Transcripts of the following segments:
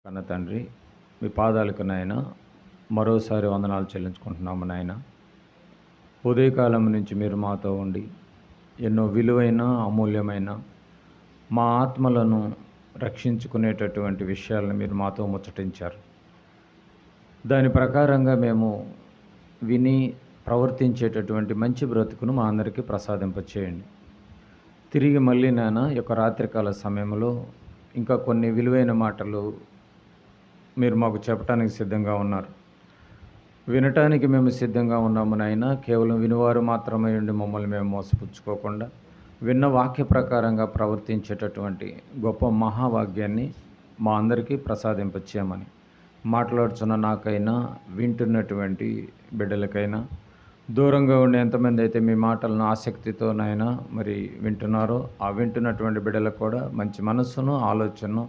కన్న తండ్రి, మీ పాదాలకు నాయన మరోసారి వందనాలు చెల్లించుకుంటున్నాము నాయన. ఉదయకాలం నుంచి మీరు మాతో ఉండి ఎన్నో విలువైన అమూల్యమైన మా ఆత్మలను రక్షించుకునేటటువంటి విషయాలను మీరు మాతో ముచ్చటించారు. దాని ప్రకారంగా మేము విని ప్రవర్తించేటటువంటి మంచి బ్రతుకును మా అందరికీ ప్రసాదింపచేయండి. తిరిగి మళ్ళీ నాయన యొక్క రాత్రికాల సమయంలో ఇంకా కొన్ని విలువైన మాటలు మీరు మాకు చెప్పడానికి సిద్ధంగా ఉన్నారు. వినటానికి మేము సిద్ధంగా ఉన్నాము నాయన. కేవలం వినివారు మాత్రమే ఉండి మమ్మల్ని మేము మోసపుచ్చుకోకుండా విన్న వాక్య ప్రకారంగా ప్రవర్తించేటటువంటి గొప్ప మహావాక్యాన్ని మా అందరికీ ప్రసాదింపచేయమని మాట్లాడుతున్న నాకైనా వింటున్నటువంటి బిడ్డలకైనా దూరంగా ఉండే ఎంతమంది అయితే మీ మాటలను ఆసక్తితోనైనా మరి వింటున్నారో ఆ వింటున్నటువంటి బిడ్డలకు కూడా మంచి మనస్సును ఆలోచనను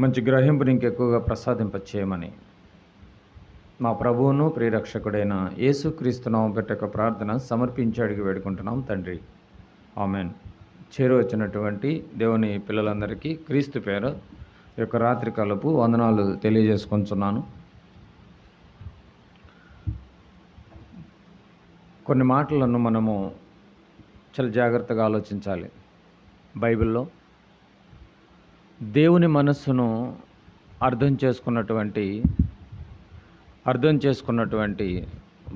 మంచి గ్రహింపుని ఇంకెక్కువగా ప్రసాదింపచేయమని మా ప్రభువును ప్రియరక్షకుడైన యేసుక్రీస్తు నామమున పెట్టక ప్రార్థన సమర్పించి అడిగి వేడుకుంటున్నాం తండ్రి, ఆమెన్. చేరువచ్చినటువంటి దేవుని పిల్లలందరికీ క్రీస్తు పేర యొక్క రాత్రికాలపు వందనాలు తెలియజేసుకుంటున్నాను. కొన్ని మాటలను మనము చాలా జాగ్రత్తగా ఆలోచించాలి. బైబిల్లో దేవుని మనస్సును అర్థం చేసుకున్నటువంటి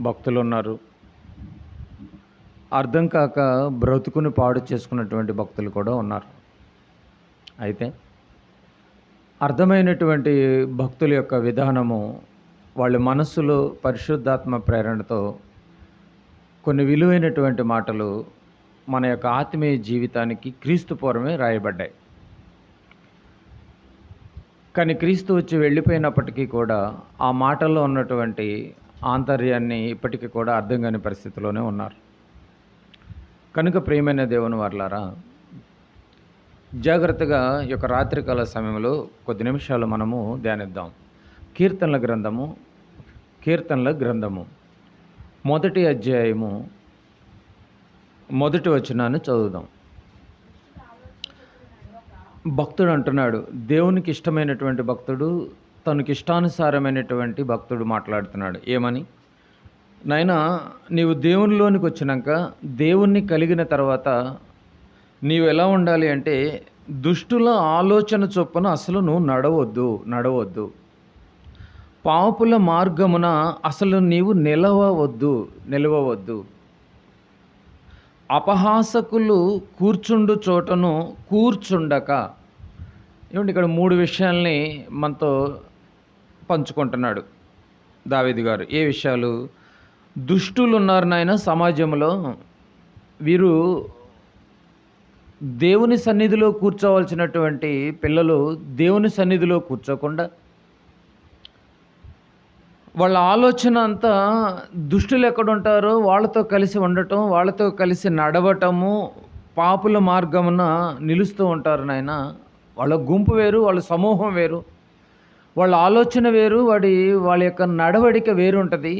భక్తులు ఉన్నారు. అర్థం కాక బ్రతుకుని పాడు చేసుకున్నటువంటి భక్తులు కూడా ఉన్నారు. అయితే అర్థమైనటువంటి భక్తుల యొక్క విధానము, వాళ్ళ మనస్సులో పరిశుద్ధాత్మ ప్రేరణతో కొన్ని విలువైనటువంటి మాటలు మన యొక్క ఆత్మీయ జీవితానికి క్రీస్తు పూర్వమే రాయబడ్డాయి. కానీ క్రీస్తు వచ్చి వెళ్ళిపోయినప్పటికీ కూడా ఆ మాటల్లో ఉన్నటువంటి ఆంతర్యాన్ని ఇప్పటికీ కూడా అర్థం కాని పరిస్థితిలోనే ఉన్నారు. కనుక ప్రియమైన దేవుని వర్లారా, జాగ్రత్తగా ఈ యొక్క రాత్రికాల సమయంలో కొద్ది నిమిషాలు మనము ధ్యానిద్దాం. కీర్తనల గ్రంథము 1వ అధ్యాయము 1వ వచనాన్ని చదువుదాం. భక్తుడు అంటున్నాడు, దేవునికి ఇష్టమైనటువంటి భక్తుడు, తనకి ఇష్టానుసారమైనటువంటి భక్తుడు మాట్లాడుతున్నాడు. ఏమని? నాయనా, నీవు దేవునిలోనికి వచ్చినాక, దేవుణ్ణి కలిగిన తర్వాత నీవు ఎలా ఉండాలి అంటే, దుష్టుల ఆలోచన చొప్పున అసలు నువ్వు నడవద్దు. పాపుల మార్గమున అసలు నీవు నిలవవద్దు. అపహాసకులు కూర్చుండు చోటను కూర్చుండక. ఏమంటే ఇక్కడ 3 విషయాల్ని మనతో పంచుకుంటున్నాడు దావీదు గారు. ఏ విషయాలు? దుష్టులు ఉన్నారు నాయన సమాజంలో. వీరు దేవుని సన్నిధిలో కూర్చోవలసినటువంటి పిల్లలు దేవుని సన్నిధిలో కూర్చోకుండా వాళ్ళ ఆలోచన అంతా దుష్టులు ఎక్కడుంటారో వాళ్ళతో కలిసి ఉండటం, వాళ్ళతో కలిసి నడవటము, పాపుల మార్గమున నిలుస్తూ ఉంటారు నాయన. వాళ్ళ గుంపు వేరు, వాళ్ళ సమూహం వేరు, వాళ్ళ ఆలోచన వేరు, వాళ్ళ యొక్క నడవడిక వేరు ఉంటుంది.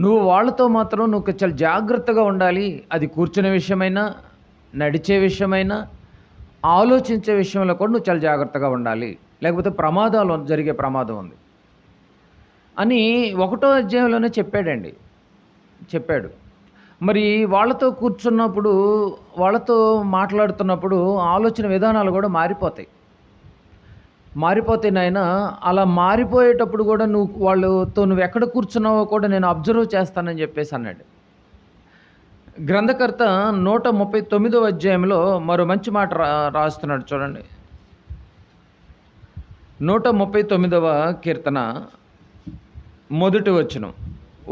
నువ్వు వాళ్ళతో మాత్రం నువ్వు చాలా జాగ్రత్తగా ఉండాలి. అది కూర్చునే విషయమైనా, నడిచే విషయమైనా, ఆలోచించే విషయంలో కూడా నువ్వు చాలా జాగ్రత్తగా ఉండాలి, లేకపోతే జరిగే ప్రమాదం ఉంది అని 1వ అధ్యాయంలోనే చెప్పాడు. మరి వాళ్ళతో కూర్చున్నప్పుడు, వాళ్ళతో మాట్లాడుతున్నప్పుడు ఆలోచన విధానాలు కూడా మారిపోతాయి నాయన. అలా మారిపోయేటప్పుడు కూడా నువ్వు ఎక్కడ కూర్చున్నావో కూడా నేను అబ్జర్వ్ చేస్తానని చెప్పేసి అన్నాడు. గ్రంథకర్త 139వ అధ్యాయంలో మరో మంచి మాట రాస్తున్నాడు చూడండి. 139వ కీర్తన 1వ వచనం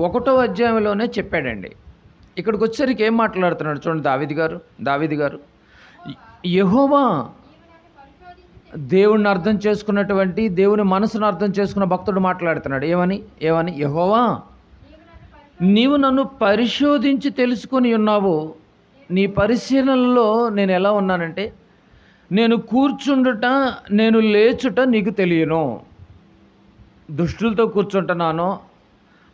1వ అధ్యాయంలోనే చెప్పాడండి. ఇక్కడికి వచ్చేసరికి ఏం మాట్లాడుతున్నాడు చూడండి దావీదు గారు. యెహోవా, దేవుణ్ణి అర్థం చేసుకున్నటువంటి, దేవుని మనసును అర్థం చేసుకున్న భక్తుడు మాట్లాడుతున్నాడు. ఏమని? యెహోవా, నీవు నన్ను పరిశోధించి తెలుసుకొని ఉన్నావు. నీ పరిశీలనలో నేను ఎలా ఉన్నానంటే, నేను కూర్చుండుట, నేను లేచుట నీకు తెలియను. దుష్టులతో కూర్చుంటున్నానో,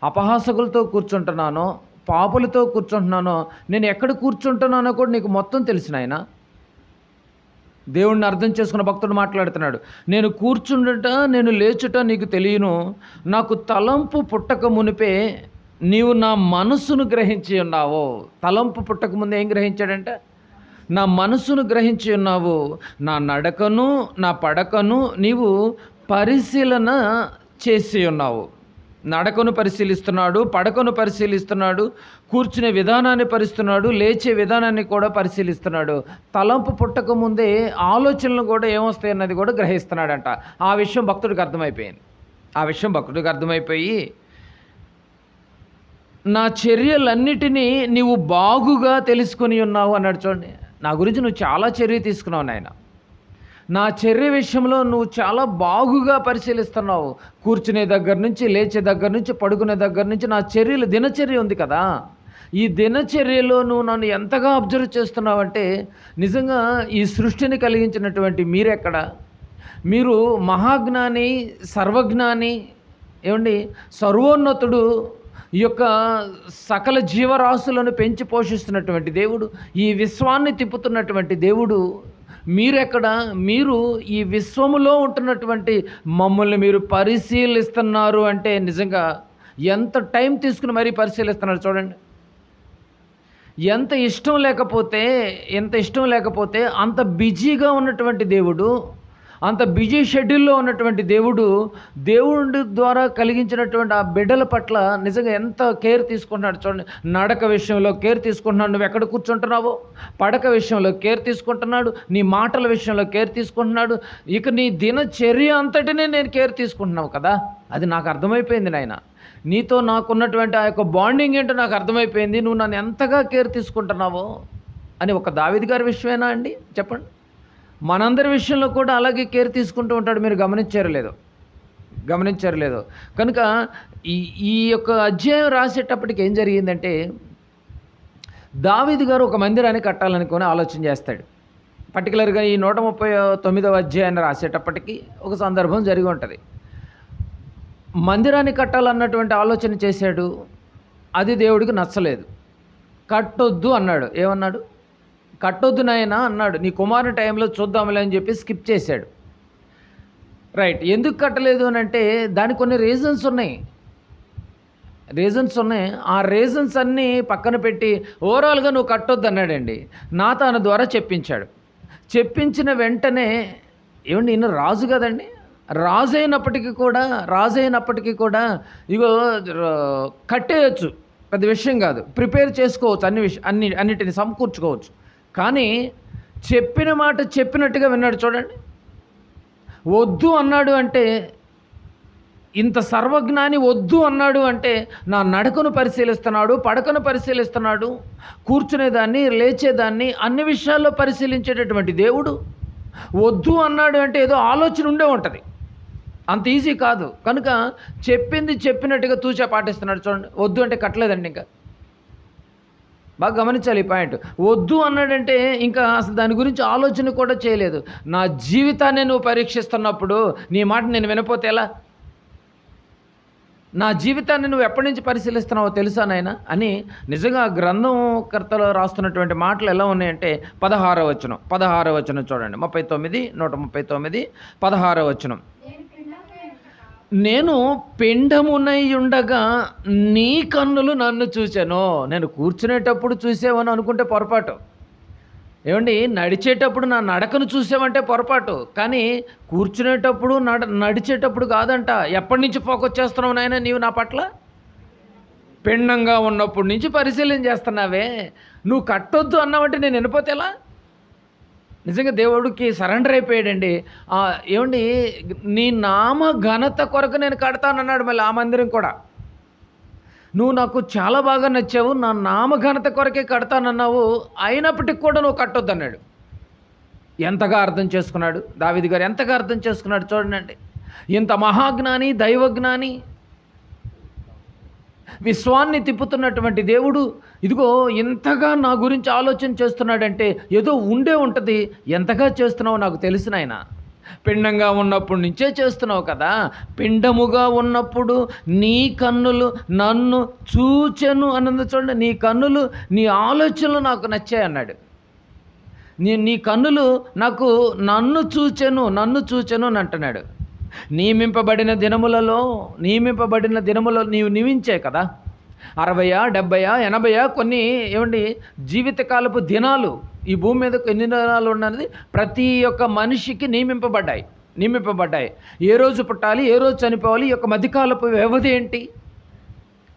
అపహాసకులతో కూర్చుంటున్నానో, పాపులతో కూర్చుంటున్నానో, నేను ఎక్కడ కూర్చుంటున్నానో కూడా నీకు మొత్తం తెలిసిన ఆయన. దేవుణ్ణి అర్థం చేసుకున్న భక్తుడు మాట్లాడుతున్నాడు. నేను కూర్చుండుట నేను లేచుట నీకు తెలియను, నాకు తలంపు పుట్టక మునిపే నీవు నా మనసును గ్రహించి ఉన్నావు. తలంపు పుట్టక ముందు ఏం గ్రహించాడంటే నా మనసును గ్రహించి ఉన్నావు, నా నడకను నా పడకను నీవు పరిశీలన చేసి ఉన్నావు. నడకను పరిశీలిస్తున్నాడు, పడకను పరిశీలిస్తున్నాడు, కూర్చునే విధానాన్ని పరిస్తున్నాడు, లేచే విధానాన్ని కూడా పరిశీలిస్తున్నాడు. తలంపు పుట్టక ముందే ఆలోచనలు కూడా ఏమొస్తాయి అన్నది కూడా గ్రహిస్తున్నాడంట. ఆ విషయం భక్తుడికి అర్థమైపోయి నా చర్యలన్నిటినీ నీవు బాగుగా తెలుసుకొని ఉన్నావు అన్నాడు. చూడండి, నా గురించి నువ్వు చాలా చర్య తీసుకున్నావు నాయన, నా చర్య విషయంలో నువ్వు చాలా బాగుగా పరిశీలిస్తున్నావు. కూర్చునే దగ్గర నుంచి, లేచే దగ్గర నుంచి, పడుకునే దగ్గర నుంచి నా చర్యలు, దినచర్య ఉంది కదా, ఈ దినచర్యలో నువ్వు నన్ను ఎంతగా అబ్జర్వ్ చేస్తున్నావంటే నిజంగా ఈ సృష్టిని కలిగించినటువంటి మీరెక్కడ? మీరు మహాజ్ఞాని, సర్వజ్ఞాని, ఏమండి, సర్వోన్నతుడు, ఈ యొక్క సకల జీవరాశులను పెంచి పోషిస్తున్నటువంటి దేవుడు, ఈ విశ్వాన్ని తిప్పుతున్నటువంటి దేవుడు మీరెక్కడ? మీరు ఈ విశ్వములో ఉంటున్నటువంటి మమ్మల్ని మీరు పరిశీలిస్తున్నారు అంటే నిజంగా ఎంత టైం తీసుకుని మరీ పరిశీలిస్తున్నారు చూడండి. ఎంత ఇష్టం లేకపోతే అంత బిజీగా ఉన్నటువంటి దేవుడు, అంత బిజీ షెడ్యూల్లో ఉన్నటువంటి దేవుడి ద్వారా కలిగించినటువంటి ఆ బిడ్డల పట్ల నిజంగా ఎంత కేర్ తీసుకుంటున్నాడు చూడండి. నడక విషయంలో కేర్ తీసుకుంటున్నాడు, నువ్వు ఎక్కడ కూర్చుంటున్నావో, పడక విషయంలో కేర్ తీసుకుంటున్నాడు, నీ మాటల విషయంలో కేర్ తీసుకుంటున్నాడు, ఇక నీ దినచర్య అంతటినే నేను కేర్ తీసుకుంటున్నావు కదా. అది నాకు అర్థమైపోయింది నాయన, నీతో నాకున్నటువంటి ఆ యొక్క బాండింగ్ ఏంటో నాకు అర్థమైపోయింది, నువ్వు నన్ను ఎంతగా కేర్ తీసుకుంటున్నావో అని. ఒక దావీదు గారి విషయమేనా అండి? చెప్పండి. మనందరి విషయంలో కూడా అలాగే కేర్ తీసుకుంటూ ఉంటాడు. మీరు గమనించారు లేదో కనుక ఈ యొక్క అధ్యాయం రాసేటప్పటికి ఏం జరిగిందంటే దావీదు గారు ఒక మందిరాన్ని కట్టాలనుకుని ఆలోచన చేస్తాడు. పర్టికులర్గా ఈ 139వ అధ్యాయాన్ని రాసేటప్పటికి ఒక సందర్భం జరిగి ఉంటుంది. మందిరాన్ని కట్టాలన్నటువంటి ఆలోచన చేశాడు, అది దేవుడికి నచ్చలేదు. కట్టొద్దు అన్నాడు. ఏమన్నాడు? కట్టొద్దు నాయనా అన్నాడు. నీ కుమారుని టైంలో చూద్దాంలే అని చెప్పి స్కిప్ చేశాడు. రైట్. ఎందుకు కట్టలేదు అని అంటే దానికి కొన్ని రీజన్స్ ఉన్నాయి. ఆ రీజన్స్ అన్నీ పక్కన పెట్టి ఓవరాల్గా నువ్వు కట్టొద్దు అన్నాడండి. నాతాను ద్వారా చెప్పించిన వెంటనే, ఏమండి, ఈయన రాజు కదండి, రాజు అయినప్పటికీ కూడా ఇగో కట్టేయచ్చు, పెద్ద విషయం కాదు, ప్రిపేర్ చేసుకోవచ్చు, అన్నిటిని సమకూర్చుకోవచ్చు. కానీ చెప్పిన మాట చెప్పినట్టుగా విన్నాడు చూడండి. వద్దు అన్నాడు అంటే, ఇంత సర్వజ్ఞాని వద్దు అన్నాడు అంటే నా నడకను పరిశీలిస్తున్నాడు, పడకను పరిశీలిస్తున్నాడు, కూర్చునేదాన్ని, లేచేదాన్ని, అన్ని విషయాల్లో పరిశీలించేటటువంటి దేవుడు వద్దు అన్నాడు అంటే ఏదో ఆలోచన ఉండే ఉంటుంది, అంత ఈజీ కాదు. కనుక చెప్పింది చెప్పినట్టుగా తూచా పాటిస్తున్నాడు చూడండి. వద్దు అంటే కట్టలేదండి. ఇంకా బాగా గమనించాలి ఈ పాయింట్. వద్దు అన్నాడంటే ఇంకా అసలు దాని గురించి ఆలోచన కూడా చేయలేదు. నా జీవితాన్ని నువ్వు పరీక్షిస్తున్నప్పుడు నీ మాట నేను వినపోతే ఎలా? నా జీవితాన్ని నువ్వు ఎప్పటి నుంచి పరిశీలిస్తున్నావో తెలుసా నాయన అని నిజంగా గ్రంథం కర్తలో రాస్తున్నటువంటి మాటలు ఎలా ఉన్నాయంటే 16వ వచనం చూడండి. 139 16వ వచనం. నేను పిండమునై ఉండగా నీ కన్నులు నన్ను చూశాను. నేను కూర్చునేటప్పుడు చూసేవని అనుకుంటే పొరపాటు. ఏమండి, నడిచేటప్పుడు నా నడకను చూసామంటే పొరపాటు. కానీ కూర్చునేటప్పుడు నడిచేటప్పుడు కాదంట. ఎప్పటి నుంచి ఫోకస్ చేస్తున్నావు నాయన నీవు నా పట్ల? పిండంగా ఉన్నప్పటి నుంచి పరిశీలన చేస్తున్నావే. నువ్వు కట్టొద్దు అన్నావంటే నేను వినిపోతే ఎలా? నిజంగా దేవుడికి సరెండర్ అయిపోయాడండి. ఏమండి, నీ నామ ఘనత కొరకు నేను కడతానన్నాడు. మళ్ళీ ఆ మందిరం కూడా నువ్వు నాకు చాలా బాగా నచ్చావు, నా నామ ఘనత కొరకే కడతానన్నావు, అయినప్పటికి కూడా నువ్వు కట్టొద్దు అన్నాడు. ఎంతగా అర్థం చేసుకున్నాడు దావీదు గారు, ఎంతగా అర్థం చేసుకున్నాడు చూడండి. ఇంత మహాజ్ఞాని, దైవజ్ఞాని, విశ్వాన్ని తిప్పుతున్నటువంటి దేవుడు ఇదిగో ఇంతగా నా గురించి ఆలోచన చేస్తున్నాడంటే ఏదో ఉండే ఉంటుంది. ఎంతగా చేస్తున్నావో నాకు తెలిసిన ఆయన. పిండంగా ఉన్నప్పటి నుంచే చేస్తున్నావు కదా. పిండముగా ఉన్నప్పుడు నీ కన్నులు నన్ను చూచెను అన్నది చూడండి. నీ కన్నులు, నీ ఆలోచనలు నాకు నచ్చాయి అన్నాడు. నీ కన్నులు నాకు నన్ను చూచెను అని అంటున్నాడు. నియమింపబడిన దినములలో నీవు నివించే కదా. 60, 70, 80 కొన్ని ఏమండి జీవితకాలపు దినాలు ఈ భూమి మీద ఎన్ని దినాలు ఉన్నది ప్రతి ఒక్క మనిషికి నియమింపబడ్డాయి. ఏ రోజు పుట్టాలి, ఏ రోజు చనిపోవాలి, ఈ యొక్క మధ్యకాలపు వ్యవధి ఏంటి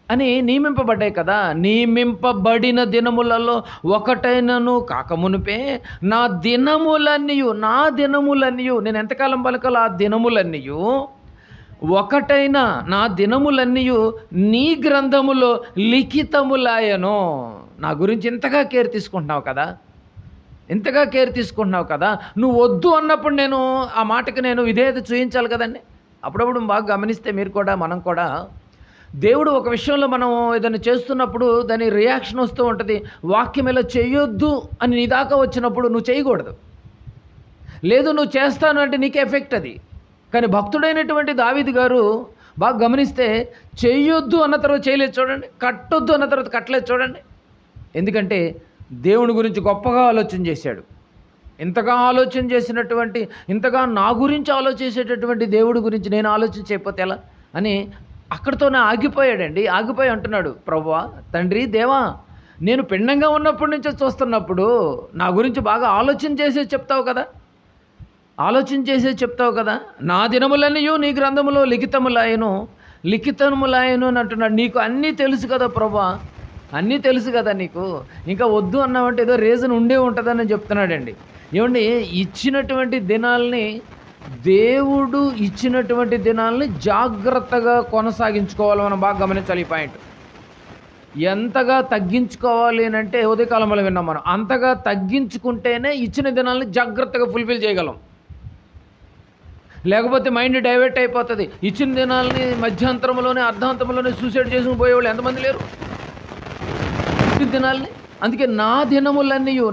అని నియమింపబడ్డాయి కదా. నియమింపబడిన దినములలో ఒకటైనను కాకమునుపే నా దినములన్నీయు నేను ఎంతకాలం పలకాలో ఆ దినములన్నీయు ఒకటైన నా దినములన్నీయు నీ గ్రంథములో లిఖితములాయను. నా గురించి ఇంతగా కేర్ తీసుకుంటున్నావు కదా. నువ్వు వద్దు అన్నప్పుడు నేను ఆ మాటకి నేను విధేయత చూపించాలి కదండి. అప్పుడప్పుడు బాగా గమనిస్తే మనం కూడా దేవుడు ఒక విషయంలో మనం ఏదైనా చేస్తున్నప్పుడు దాని రియాక్షన్ వస్తూ ఉంటుంది. వాక్యం ఇలా చేయొద్దు అని నీ దాకా వచ్చినప్పుడు నువ్వు చేయకూడదు. లేదు నువ్వు చేస్తాను అంటే నీకే ఎఫెక్ట్ అది. కానీ భక్తుడైనటువంటి దావీదు గారు బాగా గమనిస్తే చేయొద్దు అన్న తర్వాత చేయలేదు చూడండి, కట్టొద్దు అన్న తర్వాత కట్టలేదు చూడండి. ఎందుకంటే దేవుని గురించి గొప్పగా ఆలోచన చేశాడు. ఇంతగా ఆలోచన చేసినటువంటి, ఇంతగా నా గురించి ఆలోచించేటటువంటి దేవుడి గురించి నేను ఆలోచన చేయకపోతే ఎలా అని అక్కడితోనే ఆగిపోయాడండి. ఆగిపోయి అంటున్నాడు, ప్రభువా, తండ్రి, దేవా, నేను పిండంగా ఉన్నప్పటి నుంచే చూస్తున్నప్పుడు నా గురించి బాగా ఆలోచన చేసేది చెప్తావు కదా. నా దినములన్నీయు నీ గ్రంథములో లిఖితములాయను అని అంటున్నాడు. నీకు అన్నీ తెలుసు కదా ప్రభువా, అన్నీ తెలుసు కదా నీకు, ఇంకా వద్దు అన్నామంటే ఏదో రీజన్ ఉండే ఉంటుందని చెప్తున్నాడండి. ఏమండి, దేవుడు ఇచ్చినటువంటి దినాల్ని జాగ్రత్తగా కొనసాగించుకోవాలి. మనం బాగా గమనించాలి ఈ పాయింట్. ఎంతగా తగ్గించుకోవాలి అని అంటే ఉదయకాలంలో విన్నాం మనం. అంతగా తగ్గించుకుంటేనే ఇచ్చిన దినాల్ని జాగ్రత్తగా ఫుల్ఫిల్ చేయగలం. లేకపోతే మైండ్ డైవర్ట్ అయిపోతుంది. ఇచ్చిన దినాలని మధ్యాంతరంలోనే అర్ధాంతంలోనే సూసైడ్ చేసుకుని పోయేవాళ్ళు ఎంతమంది లేరు ఇచ్చిన దినాలని. అందుకే నా దినములన్నీయు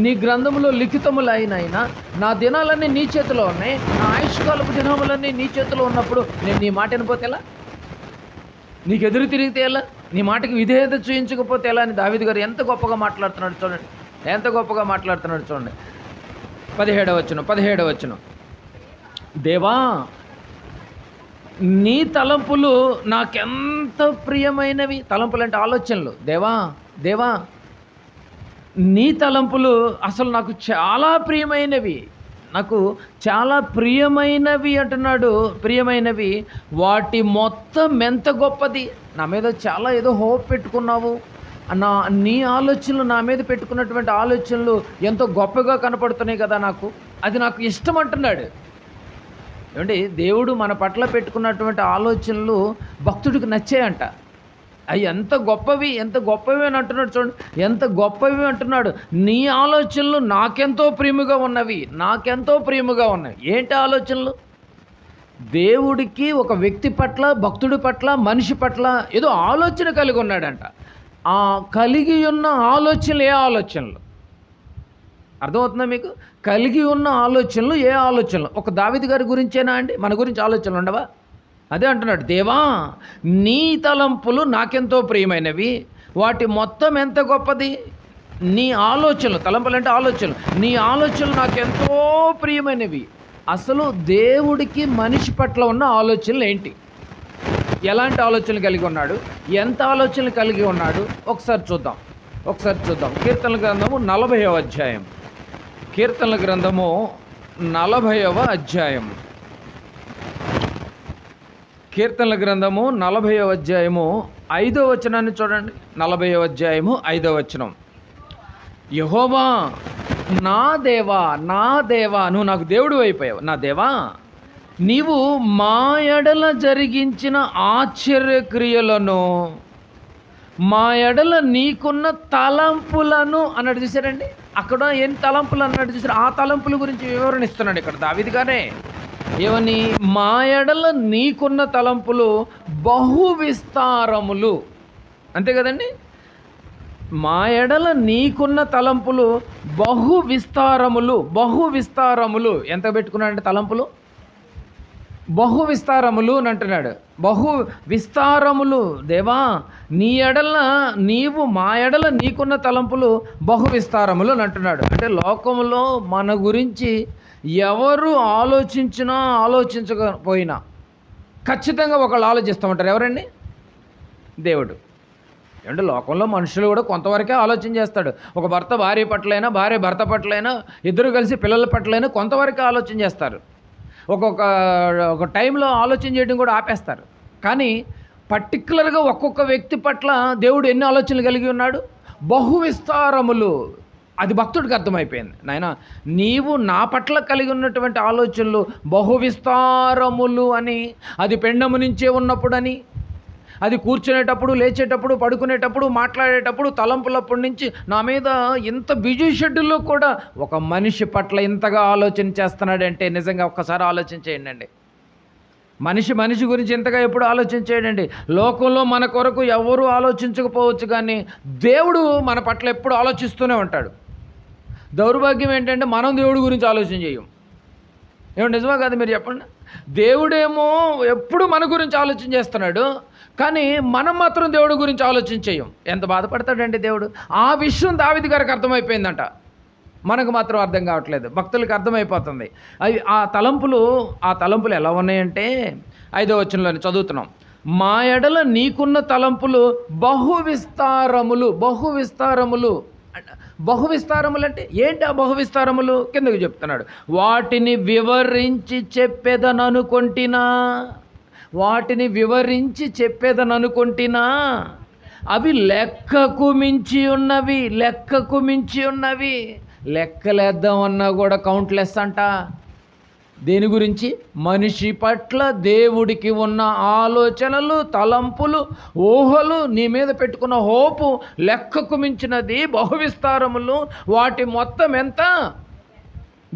నీ గ్రంథములో లిఖితములైనా, నా దినాలన్నీ నీ చేతిలో ఉన్నాయి, నా ఆయుష్కాలపు దినములన్నీ నీ చేతిలో ఉన్నప్పుడు నేను నీ మాట వినపోతే ఎలా, నీకు ఎదురు తిరిగితే ఎలా, నీ మాటకి విధేయత చూయించకపోతే ఎలా అని దావీదు గారు ఎంత గొప్పగా మాట్లాడుతున్నాడు చూడండి. 17వ వచనం. దేవా, నీ తలంపులు నాకెంత ప్రియమైనవి. తలంపులు అంటే ఆలోచనలు. దేవా, నీ తలంపులు అసలు నాకు చాలా ప్రియమైనవి అంటున్నాడు. ప్రియమైనవి, వాటి మొత్తం ఎంత గొప్పది. నా మీద చాలా ఏదో హోప్ పెట్టుకున్నావు, నీ ఆలోచనలు నా మీద పెట్టుకున్నటువంటి ఆలోచనలు ఎంతో గొప్పగా కనపడుతున్నాయి కదా, అది నాకు ఇష్టం అంటున్నాడు. ఏమంటే దేవుడు మన పట్ల పెట్టుకున్నటువంటి ఆలోచనలు భక్తుడికి నచ్చాయంట. అవి ఎంత గొప్పవి అని అంటున్నాడు చూడండి. ఎంత గొప్పవి అంటున్నాడు. నీ ఆలోచనలు నాకెంతో ప్రియముగా ఉన్నవి. ఏంటి ఆలోచనలు? దేవుడికి ఒక వ్యక్తి పట్ల, భక్తుడి పట్ల, మనిషి పట్ల ఏదో ఆలోచన కలిగి ఉన్నాడంట. ఆ కలిగి ఉన్న ఆలోచనలు ఏ ఆలోచనలు? అర్థమవుతుందా మీకు? కలిగి ఉన్న ఆలోచనలు ఏ ఆలోచనలు? ఒక దావీదు గారి గురించేనా అండి? మన గురించి ఆలోచనలు ఉండవా? అదే అంటున్నాడు, దేవా, నీ తలంపులు నాకెంతో ప్రియమైనవి, వాటి మొత్తం ఎంత గొప్పది. నీ ఆలోచనలు, తలంపులు అంటే ఆలోచనలు, నీ ఆలోచనలు నాకెంతో ప్రియమైనవి. అసలు దేవుడికి మనిషి పట్ల ఉన్న ఆలోచనలు ఏంటి? ఎలాంటి ఆలోచనలు కలిగి ఉన్నాడు? ఎంత ఆలోచనలు కలిగి ఉన్నాడు? ఒకసారి చూద్దాం. కీర్తనల గ్రంథము 40వ అధ్యాయం. 40వ అధ్యాయము 5వ వచనాన్ని చూడండి. 40వ అధ్యాయము 5వ వచనం. యెహోవా, నా దేవా, నువ్వు నాకు దేవుడు అయిపోయావు. నా దేవా, నీవు మా ఎడల జరిగించిన ఆశ్చర్యక్రియలను, మా ఎడల నీకున్న తలంపులను అన్నాడు. చూసారండి, అక్కడ ఏం తలంపులు అన్నాడు చూసారు. ఆ తలంపుల గురించి వివరణ ఇస్తున్నాడు ఇక్కడ దావీదు గారే. ఏమని? మా ఎడల నీకున్న తలంపులు బహు విస్తారములు. అంతే కదండి, మా ఎడల నీకున్న తలంపులు బహు విస్తారములు. ఎంత పెట్టుకున్నాడంటే తలంపులు బహు విస్తారములు అని అంటున్నాడు. బహు విస్తారములు. దేవా, నీ ఎడల నీవు మా ఎడల నీకున్న తలంపులు బహు విస్తారములు అని అంటున్నాడు. అంటే లోకంలో మన గురించి ఎవరు ఆలోచించినా ఆలోచించకపోయినా ఖచ్చితంగా ఒకళ్ళు ఆలోచిస్తూ ఎవరండి? దేవుడు. ఏమంటే లోకంలో మనుషులు కూడా కొంతవరకే ఆలోచన చేస్తాడు. ఒక భర్త భార్య పట్లైనా, భార్య భర్త పట్లైనా, ఇద్దరు కలిసి పిల్లల పట్లైనా కొంతవరకే ఆలోచన చేస్తారు. ఒక టైంలో ఆలోచన చేయడం కూడా ఆపేస్తారు. కానీ పర్టికులర్గా ఒక్కొక్క వ్యక్తి పట్ల దేవుడు ఎన్ని ఆలోచనలు కలిగి ఉన్నాడు? బహు విస్తారములు. అది భక్తుడికి అర్థమైపోయింది. నాయన, నీవు నా పట్ల కలిగి ఉన్నటువంటి ఆలోచనలు బహు విస్తారములు అని, అది పెండము నుంచే ఉన్నప్పుడని, అది కూర్చునేటప్పుడు, లేచేటప్పుడు, పడుకునేటప్పుడు, మాట్లాడేటప్పుడు, తలంపులప్పటి నుంచి నా మీద ఇంత బిజీ షెడ్యూల్లో కూడా ఒక మనిషి పట్ల ఇంతగా ఆలోచన చేస్తున్నాడంటే నిజంగా ఒక్కసారి ఆలోచన చేయండి. మనిషి గురించి ఇంతగా ఎప్పుడు ఆలోచన చేయడండి. లోకంలో మన కొరకు ఎవరు ఆలోచించకపోవచ్చు, కానీ దేవుడు మన పట్ల ఎప్పుడు ఆలోచిస్తూనే ఉంటాడు. దౌర్భాగ్యం ఏంటంటే మనం దేవుడి గురించి ఆలోచన చేయం. ఏమో నిజమా కాదు మీరు చెప్పండి? దేవుడేమో ఎప్పుడు మన గురించి ఆలోచన చేస్తున్నాడు, కానీ మనం మాత్రం దేవుడి గురించి ఆలోచన చేయం. ఎంత బాధపడతాడండి దేవుడు. ఆ విషయం దావీదు గారికి అర్థమైపోయిందంట, మనకు మాత్రం అర్థం కావట్లేదు. భక్తులకు అర్థమైపోతుంది. అవి ఆ తలంపులు ఎలా ఉన్నాయంటే 5వ వచనంలోనే చదువుతున్నాం. మా ఎడల నీకున్న తలంపులు బహు విస్తారములు. బహు విస్తారములు అంటే ఏంటి? ఆ బహు విస్తారములు కిందకు చెప్తున్నాడు. వాటిని వివరించి చెప్పేదననుకొంటినా అవి లెక్కకు మించి ఉన్నవి. లెక్కలేద్దామన్నా కూడా కౌంట్లెస్ అంట. దేని గురించి? మనిషి పట్ల దేవుడికి ఉన్న ఆలోచనలు, తలంపులు, ఊహలు, నీ మీద పెట్టుకున్న హోపు లెక్కకు మించినది, బహు విస్తారములు. వాటి మొత్తం ఎంత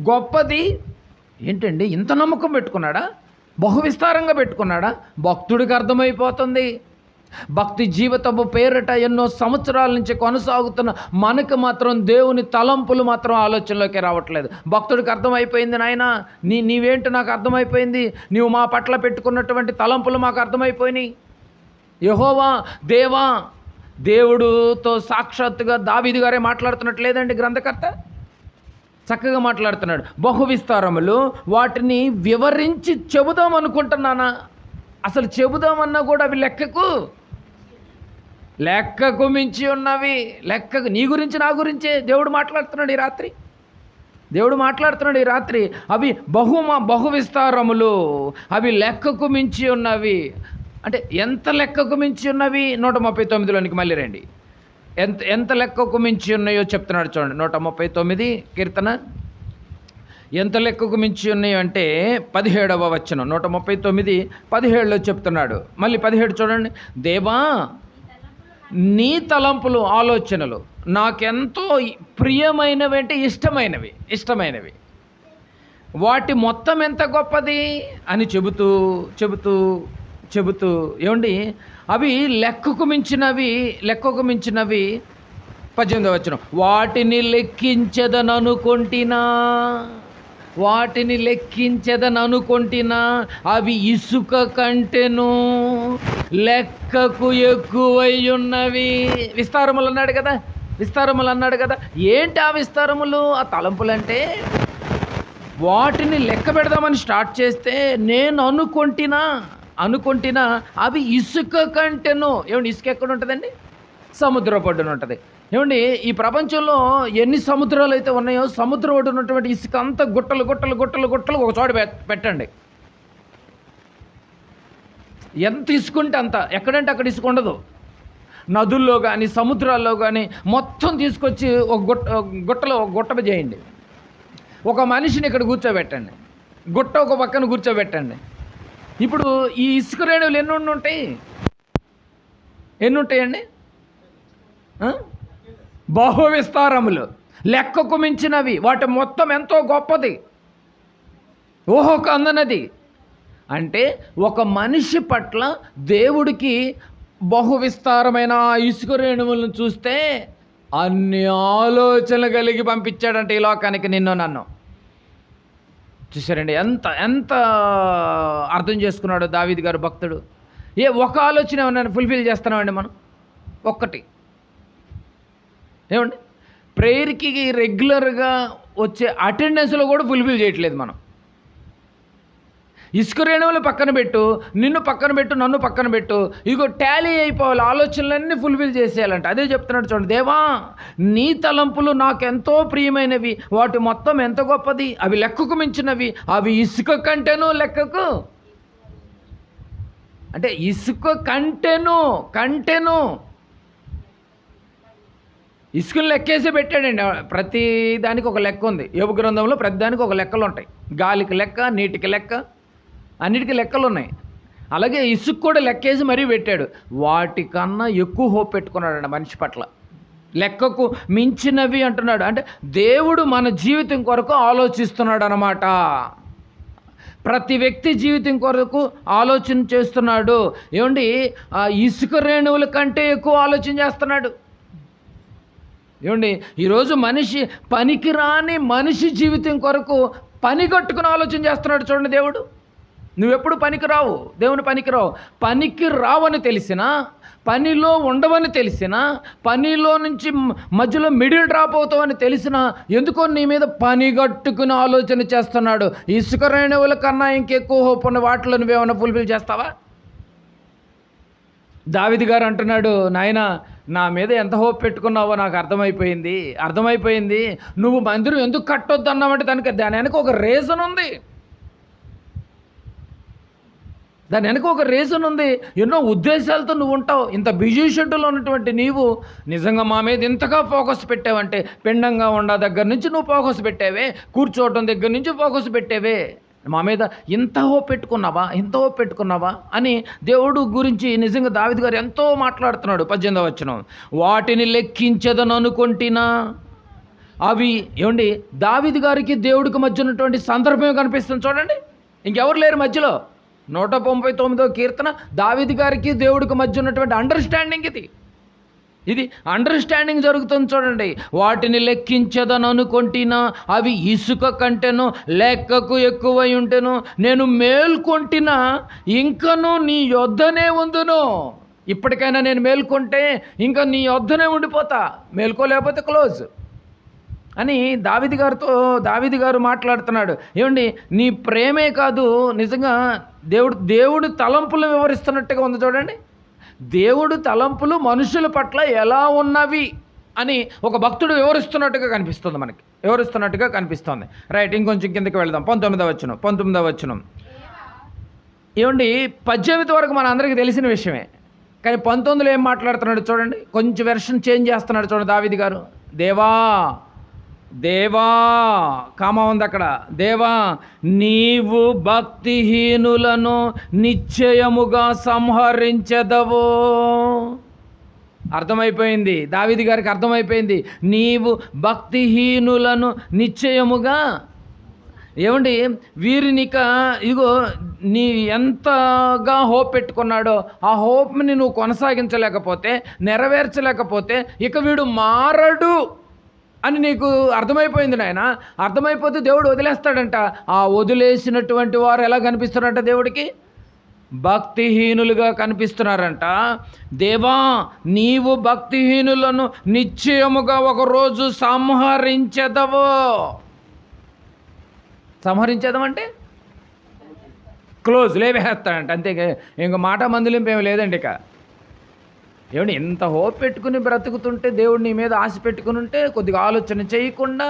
గొప్పది. ఏంటండి, ఇంత నమ్మకం పెట్టుకున్నాడా? బహు విస్తారంగా పెట్టుకున్నాడా? భక్తుడికి అర్థమైపోతుంది. భక్తి జీవితము పేరిట ఎన్నో సంవత్సరాల నుంచి కొనసాగుతున్న మనకు మాత్రం దేవుని తలంపులు మాత్రం ఆలోచనలోకి రావట్లేదు. భక్తుడికి అర్థమైపోయింది. నాయనా, నీవేంటో నాకు అర్థమైపోయింది. నీవు మా పట్ల పెట్టుకున్నటువంటి తలంపులు మాకు అర్థమైపోయినాయి. యెహోవా, దేవా, దేవుడుతో సాక్షాత్తుగా దావీదు గారే మాట్లాడుతున్నట్లేదండి గ్రంథకర్త. చక్కగా మాట్లాడుతున్నాడు. బహు విస్తారములు. వాటిని వివరించి చెబుదాం అనుకుంటున్నానా? అసలు చెబుదామన్నా కూడా అవి లెక్కకు మించి ఉన్నవి. నీ గురించి, నా గురించే దేవుడు మాట్లాడుతున్నాడు ఈ రాత్రి. అవి బహు విస్తారములు. అవి లెక్కకు మించి ఉన్నవి. అంటే ఎంత లెక్కకు మించి ఉన్నవి? 139లోనికి మళ్ళీ రండి. ఎంత లెక్కకు మించి ఉన్నాయో చెప్తున్నాడు చూడండి. 139 కీర్తన ఎంత లెక్కకు మించి ఉన్నాయో అంటే 17వ వచనం. 139:17లో చెప్తున్నాడు. మళ్ళీ 17 చూడండి. దేవా, నీ తలంపులు, ఆలోచనలు నాకెంతో ప్రియమైనవి, అంటే ఇష్టమైనవి. వాటి మొత్తం ఎంత గొప్పది అని చెబుతూ ఏమండి, అవి లెక్కకు మించినవి. 18వ వచనం. వాటిని లెక్కించెదననుకొంటినా అవి ఇసుక కంటెను లెక్కకు ఎక్కువై ఉన్నవి. విస్తారములు అన్నాడు కదా. ఏంటి ఆ విస్తారములు? ఆ తలంపులంటే వాటిని లెక్క పెడదామని స్టార్ట్ చేస్తే నేను అనుకొంటినా అవి ఇసుక కంటెను. ఏమండి, ఇసుక ఎక్కడ ఉంటుందండి? సముద్ర ఒడ్డున ఉంటుంది. ఏమండి, ఈ ప్రపంచంలో ఎన్ని సముద్రాలు అయితే ఉన్నాయో, సముద్ర ఒడ్డున ఉన్నటువంటి ఇసుక అంతా గుట్టలు ఒక చోట పెట్టండి. ఎంత ఇసుకుంటే అంత, ఎక్కడంటే అక్కడ ఇసుక ఉండదు. నదుల్లో కానీ, సముద్రాల్లో కానీ మొత్తం తీసుకొచ్చి ఒక గుట్ట చేయండి. ఒక మనిషిని ఇక్కడ కూర్చోబెట్టండి, ఒక పక్కన కూర్చోబెట్టండి. ఇప్పుడు ఈ ఇసుక రేణువులు ఎన్ని ఉంటాయండి? బహు విస్తారములు, లెక్కకు మించినవి. వాటి మొత్తం ఎంతో గొప్పది, ఊహకు అందనది. అంటే ఒక మనిషి పట్ల దేవుడికి బహు విస్తారమైన ఇసుక రేణువులను చూస్తే అన్ని ఆలోచనలు కలిగి పంపించాడంటే ఈ లోకానికి నిన్ను నన్ను. చూసారండి ఎంత ఎంత అర్థం చేసుకున్నాడో దావీదు గారు భక్తుడు. ఒక ఆలోచన ఏమన్నా ఫుల్ఫిల్ చేస్తున్నామండి మనం? ఒక్కటి ఏమండి, ప్రేయర్కి రెగ్యులర్గా వచ్చే అటెండెన్స్లో కూడా ఫుల్ఫిల్ చేయట్లేదు మనం. ఇసుక రేణువులు పక్కన పెట్టు, నిన్ను పక్కన పెట్టు, నన్ను పక్కన పెట్టు, ఇగో టాలీ అయిపోవాలి, ఆలోచనలన్నీ ఫుల్ఫిల్ చేసేయాలంట. అదే చెప్తున్నాడు చూడండి, దేవా నీ తలంపులు నాకెంతో ప్రియమైనవి, వాటి మొత్తం ఎంత గొప్పది, అవి లెక్కకు మించినవి, అవి ఇసుక కంటేను లెక్కకు, అంటే ఇసుక కంటెను ఇసుకను లెక్కేసి పెట్టాడండి. ప్రతి దానికి ఒక లెక్క ఉంది. యోబు గ్రంథంలో ప్రతి దానికి ఒక లెక్కలు ఉంటాయి. గాలికి లెక్క, నీటికి లెక్క, అన్నిటికీ లెక్కలు ఉన్నాయి. అలాగే ఇసుక కూడా లెక్కేసి మరీ పెట్టాడు. వాటికన్నా ఎక్కువ హోప్ పెట్టుకున్నాడండి మనిషి పట్ల. లెక్కకు మించినవి అంటున్నాడు. అంటే దేవుడు మన జీవితం కొరకు ఆలోచిస్తున్నాడు అన్నమాట. ప్రతి వ్యక్తి జీవితం కొరకు ఆలోచన చేస్తున్నాడు. ఏమండి, ఆ ఇసుక రేణువుల కంటే ఎక్కువ ఆలోచన చేస్తున్నాడు. ఏమండి, ఈరోజు పనికిరాని మనిషి జీవితం కొరకు పని కట్టుకుని ఆలోచన చేస్తున్నాడు చూడండి దేవుడు. నువ్వెప్పుడు పనికిరావు, దేవుని పనికి రావని తెలిసినా, పనిలో ఉండవని తెలిసినా, పనిలో నుంచి మధ్యలో మిడిల్ డ్రాప్ అవుతావని తెలిసినా, ఎందుకో నీ మీద పని కట్టుకుని ఆలోచన చేస్తున్నాడు. ఇసుక రేణువుల కన్నా ఇంకెక్కువ హోప్ ఉన్న వాటిలో నువ్వేమైనా ఫుల్ఫిల్ చేస్తావా? దావీదు గారు అంటున్నాడు, నాయన నా మీద ఎంత హోప్ పెట్టుకున్నావో నాకు అర్థమైపోయింది. నువ్వు మందిరం ఎందుకు కట్టొద్దు అన్నావంటే దాని వెనక ఒక రీజన్ ఉంది. ఎన్నో ఉద్దేశాలతో నువ్వు ఉంటావు. ఇంత బిజీ షెడ్యూల్లో ఉన్నటువంటి నీవు నిజంగా మా మీద ఇంతగా ఫోకస్ పెట్టావంటే, పిండంగా ఉండ దగ్గర నుంచి నువ్వు ఫోకస్ పెట్టావే, కూర్చోవటం దగ్గర నుంచి ఫోకస్ పెట్టావే, మా మీద ఇంత హోప్ పెట్టుకున్నావా అని దేవుడు గురించి నిజంగా దావీదు గారు ఎంతో మాట్లాడుతున్నాడు. 18వ వచనం, వాటిని లెక్కించదని అనుకుంటున్నా. అవి ఏమండి, దావీదు గారికి దేవుడికి మధ్య ఉన్నటువంటి సందర్భమే కనిపిస్తుంది చూడండి. ఇంకెవరు లేరు మధ్యలో. 139వ కీర్తన దావీదు గారికి దేవుడికి మధ్య ఉన్నటువంటి అండర్స్టాండింగ్ ఇది అండర్స్టాండింగ్ జరుగుతుంది చూడండి. వాటిని లెక్కించదని అనుకుంటున్నా, అవి ఇసుక కంటేను లెక్కకు ఎక్కువై ఉంటేను, నేను మేల్కొంటినా ఇంకను నీ యొద్దనే ఉందును. ఇప్పటికైనా నేను మేల్కొంటే ఇంకా నీ యొద్దనే ఉండిపోతా, మేల్కోలేకపోతే క్లోజ్ అని దావీదు గారు మాట్లాడుతున్నాడు. ఏమండి, నీ ప్రేమే కాదు, నిజంగా దేవుడు తలంపులు వివరిస్తున్నట్టుగా ఉంది చూడండి. దేవుడు తలంపులు మనుషుల పట్ల ఎలా ఉన్నవి అని ఒక భక్తుడు వివరిస్తున్నట్టుగా కనిపిస్తుంది. రైట్, ఇంకొంచెం కిందకి వెళ్దాం. 19వ వచనం. ఏమండి, 18 వరకు మన అందరికీ తెలిసిన విషయమే, కానీ 19లో ఏం మాట్లాడుతున్నాడు చూడండి. కొంచెం వెర్షన్ చేంజ్ చేస్తున్నాడు చూడండి దావీదు గారు. దేవా కామా ఉంది అక్కడ. దేవా నీవు భక్తిహీనులను నిశ్చయముగా సంహరించెదవు. అర్థమైపోయింది, దావీదు గారికి అర్థమైపోయింది. నీవు భక్తిహీనులను నిశ్చయముగా, ఏమండి వీరినిక ఇగో నీ ఎంతగా హోప్ పెట్టుకున్నాడో ఆ హోప్ని నువ్వు కొనసాగించలేకపోతే, నెరవేర్చలేకపోతే ఇక వీడు మారడు అని నీకు అర్థమైపోయింది నాయన. అర్థమైపోతే దేవుడు వదిలేస్తాడంట. ఆ వదిలేసినటువంటి వారు ఎలా కనిపిస్తున్నారంట దేవుడికి? భక్తిహీనులుగా కనిపిస్తున్నారంట. దేవా నీవు భక్తిహీనులను నిశ్చయముగా ఒకరోజు సంహరించేదమంటే క్లోజ్ లేవేస్తాడంట. అంతే, ఇంక మాట మందులింపు ఏమి లేదండి. ఇక ఏమండి, ఎంత హోప్ పెట్టుకుని బ్రతుకుతుంటే, దేవుడు నీ మీద ఆశ పెట్టుకుని ఉంటే, కొద్దిగా ఆలోచన చేయకుండా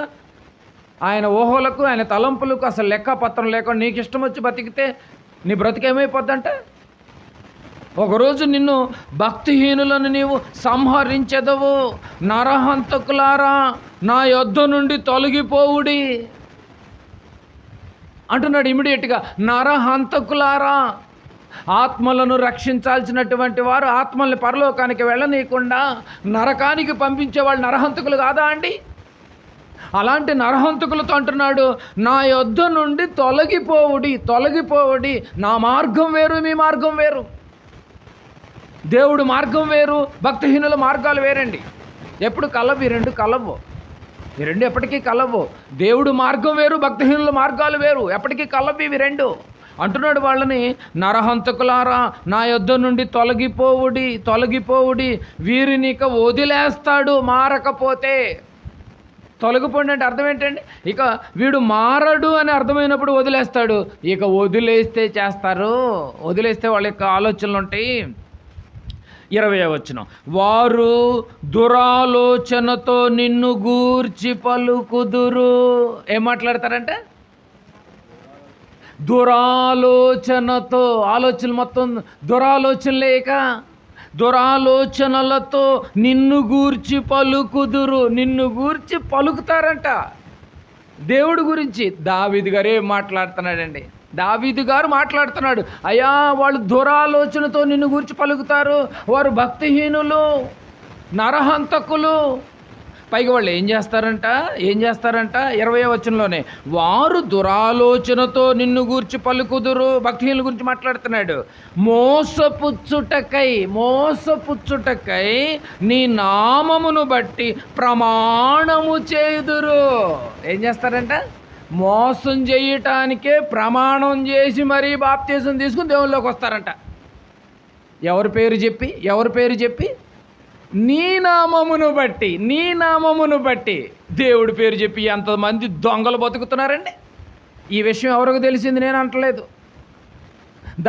ఆయన ఊహలకు ఆయన తలంపులకు అసలు లెక్కపత్రం లేకుండా నీకు ఇష్టం వచ్చి బతికితే నీ బ్రతికేమైపోద్దంట. ఒకరోజు నిన్ను భక్తిహీనులను నీవు సంహరించెదవు. నరహంతకులారా నా యొద్ద నుండి తొలగిపోవుడి అంటున్నాడు ఇమిడియట్గా. నరహంతకులారా, ఆత్మలను రక్షించాల్సినటువంటి వారు ఆత్మల్ని పరలోకానికి వెళ్ళనీయకుండా నరకానికి పంపించే వాళ్ళు నరహంతకులు కాదా అండి? అలాంటి నరహంతకులతో అంటున్నాడు, నా యొద్ద నుండి తొలగిపోవుడి. నా మార్గం వేరు, మీ మార్గం వేరు. దేవుడు మార్గం వేరు, భక్తిహీనుల మార్గాలు వేరండి. ఎప్పుడు కలవు, ఈ రెండు కలవు. ఈ రెండు ఎప్పటికీ కలవు. దేవుడు మార్గం వేరు, భక్తిహీనుల మార్గాలు వేరు, ఎప్పటికీ కలవు ఇవి రెండు. అంటున్నాడు వాళ్ళని, నరహంతకులారా నా యొద్ద నుండి తొలగిపోవుడి, వీరిని ఇక వదిలేస్తాడు మారకపోతే. తొలగిపోండి అంటే అర్థం ఏంటండి? ఇక వీడు మారడు అని అర్థమైనప్పుడు వదిలేస్తాడు. ఇక వదిలేస్తే చేస్తారు, వదిలేస్తే వాళ్ళ యొక్క ఆలోచనలు ఉంటాయి. 20వ వచనం, వారు దురాలోచనతో నిన్ను గూర్చి పలుకుదురు. ఏం మాట్లాడతారంటే? దురాలోచనతో. ఆలోచనలు మొత్తం దురాలోచనలే. ఇక దురాలోచనలతో నిన్ను గూర్చి పలుకుదురు. నిన్ను గూర్చి పలుకుతారంట. దేవుడి గురించి దావీదు గారు ఏం మాట్లాడుతున్నాడండి? దావీదు గారు మాట్లాడుతున్నాడు, అయ్యా వాళ్ళు దురాలోచనతో నిన్ను గూర్చి పలుకుతారు, వారు భక్తిహీనులు, నరహంతకులు. పైగా వాళ్ళు ఏం చేస్తారంట? 20వ వచనంలోనే, వారు దురాలోచనతో నిన్ను గూర్చి పలుకుదురు. భక్తిహీనుల గురించి మాట్లాడుతున్నాడు. మోసపుచ్చుటకై నీ నామమును బట్టి ప్రమాణము చేయుదురు. ఏం చేస్తారంట? మోసం చేయటానికే ప్రమాణం చేసి మరీ బాప్తీసం తీసుకుని దేవుళ్ళలోకి వస్తారంట. ఎవరి పేరు చెప్పి? నీ నామమును బట్టి దేవుడి పేరు చెప్పి ఎంతమంది దొంగలు బతుకుతున్నారండి. ఈ విషయం ఎవరికి తెలిసింది? నేను అంటలేదు.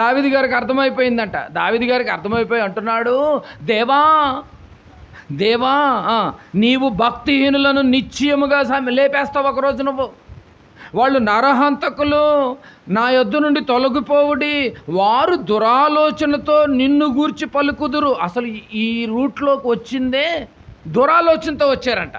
దావీదు గారికి అర్థమైపోయిందంట. దావీదు గారికి అర్థమైపోయి అంటున్నాడు, దేవా నీవు భక్తిహీనులను నిశ్చయముగా లేపేస్తావు ఒకరోజు. నువ్వు వాళ్ళు నరహంతకులు, నా యొద్ద నుండి తొలగిపోవుడి, వారు దురాలోచనతో నిన్ను గూర్చి పలుకుదురు. అసలు ఈ రూట్లోకి వచ్చిందే దురాలోచనతో వచ్చారంట.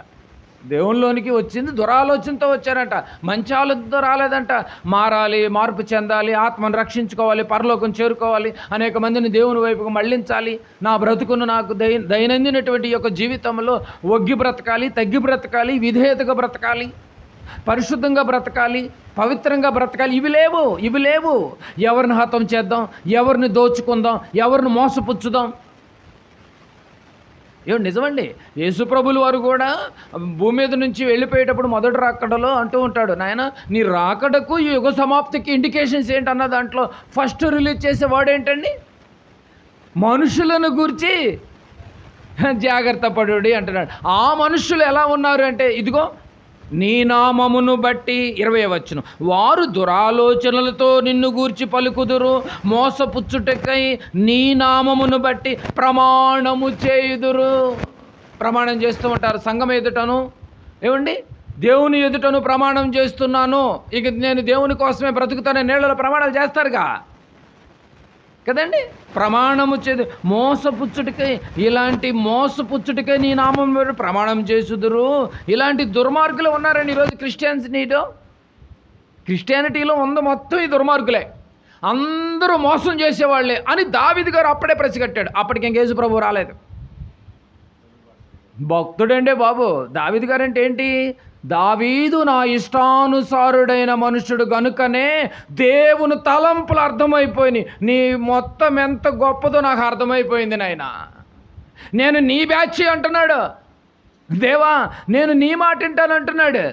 దేవునిలోనికి వచ్చింది దురాలోచనతో వచ్చారంట. మంచి ఆలోచనతో రాలేదంట. మారాలి, మార్పు చెందాలి, ఆత్మను రక్షించుకోవాలి, పరలోకం చేరుకోవాలి, అనేక మందిని దేవుని వైపుకు మళ్ళించాలి, నా బ్రతుకును నాకు దైనందినటువంటి యొక్క జీవితంలో ఒగ్గి బ్రతకాలి, తగ్గి బ్రతకాలి, విధేయతగా బ్రతకాలి, పరిశుద్ధంగా బ్రతకాలి, పవిత్రంగా బ్రతకాలి. ఇవి లేవు. ఎవరిని హతం చేద్దాం, ఎవరిని దోచుకుందాం, ఎవరిని మోసపుచ్చుదాం. నిజమండి. యేసుప్రభులు వారు కూడా భూమి మీద నుంచి వెళ్ళిపోయేటప్పుడు మొదటి రాకడలో అంటూ ఉంటాడు, నాయన నీ రాకడకు ఈ యుగ సమాప్తికి ఇండికేషన్స్ ఏంటన్న దాంట్లో ఫస్ట్ రిలీజ్ చేసే వర్డ్ ఏంటండి? మనుషులను గురించి జాగ్రత్త పడుడి అంటున్నాడు. ఆ మనుషులు ఎలా ఉన్నారు అంటే, ఇదిగో నీ నామమును బట్టి. 20వ వచనం, వారు దురాలోచనలతో నిన్ను గూర్చి పలుకుదురు, మోసపుచ్చుటకై నీ నామమును బట్టి ప్రమాణము చేయుదురు. ప్రమాణం చేస్తూ ఉంటారు సంఘం ఎదుటను, దేవుని ఎదుటను ప్రమాణం చేస్తున్నాను, ఇక నేను దేవుని కోసమే బ్రతుకుతానని నీళ్ళలో ప్రమాణాలు చేస్తారుగా కదండి. ప్రమాణము మోసపుచ్చుటికై, ఇలాంటి మోసపుచ్చుటికై నీ నామం ప్రమాణం చేసుదురు. ఇలాంటి దుర్మార్గులు ఉన్నారండి ఈరోజు క్రిస్టియానిటీలో ఉంది మొత్తం ఈ దుర్మార్గులే, అందరూ మోసం చేసేవాళ్లే అని దావీదు గారు అప్పుడే ప్రసిగట్టాడు. అప్పటికి యేసు ప్రభు రాలేదు. భక్తుడండే బాబు. దావీదు గారు అంటే ఏంటి? దావీదు నా ఇష్టానుసారుడైన మనుషుడు గనుకనే దేవుని తలంపులు అర్థమైపోయినాయి. నీ మొత్తం ఎంత గొప్పదో నాకు అర్థమైపోయింది నాయన. నేను నీ బ్యాచ్ అంటున్నాడు. దేవా నేను నీ మాట వింటానంటున్నాడు.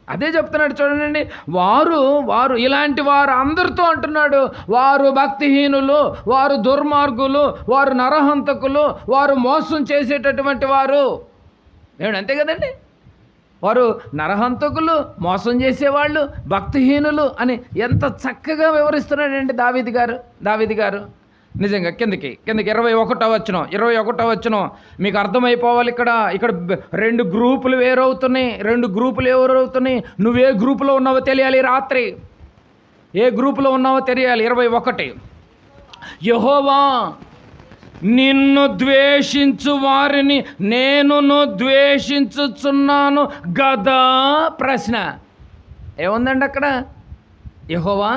అదే చెప్తున్నాడు చూడండి. వారు ఇలాంటి వారు అందరితో అంటున్నాడు, వారు భక్తిహీనులు, వారు దుర్మార్గులు, వారు నరహంతకులు, వారు మోసం చేసేటటువంటి వారు. అంతే కదండి. వారు నరహంతకులు, మోసం చేసేవాళ్ళు, భక్తిహీనులు అని ఎంత చక్కగా వివరిస్తున్నాడండి దావీదు గారు. నిజంగా కిందకి 21వ వచనం మీకు అర్థమైపోవాలి. ఇక్కడ 2 గ్రూపులు ఎవరవుతున్నాయి. నువ్వే గ్రూపులో ఉన్నావో తెలియాలి. రాత్రి ఏ గ్రూపులో ఉన్నావో తెలియాలి. 21, యెహోవా నిన్ను ద్వేషించు వారిని నేనును ద్వేషించుచున్నాను గదా. ప్రశ్న ఏముందండి అక్కడ? యెహోవా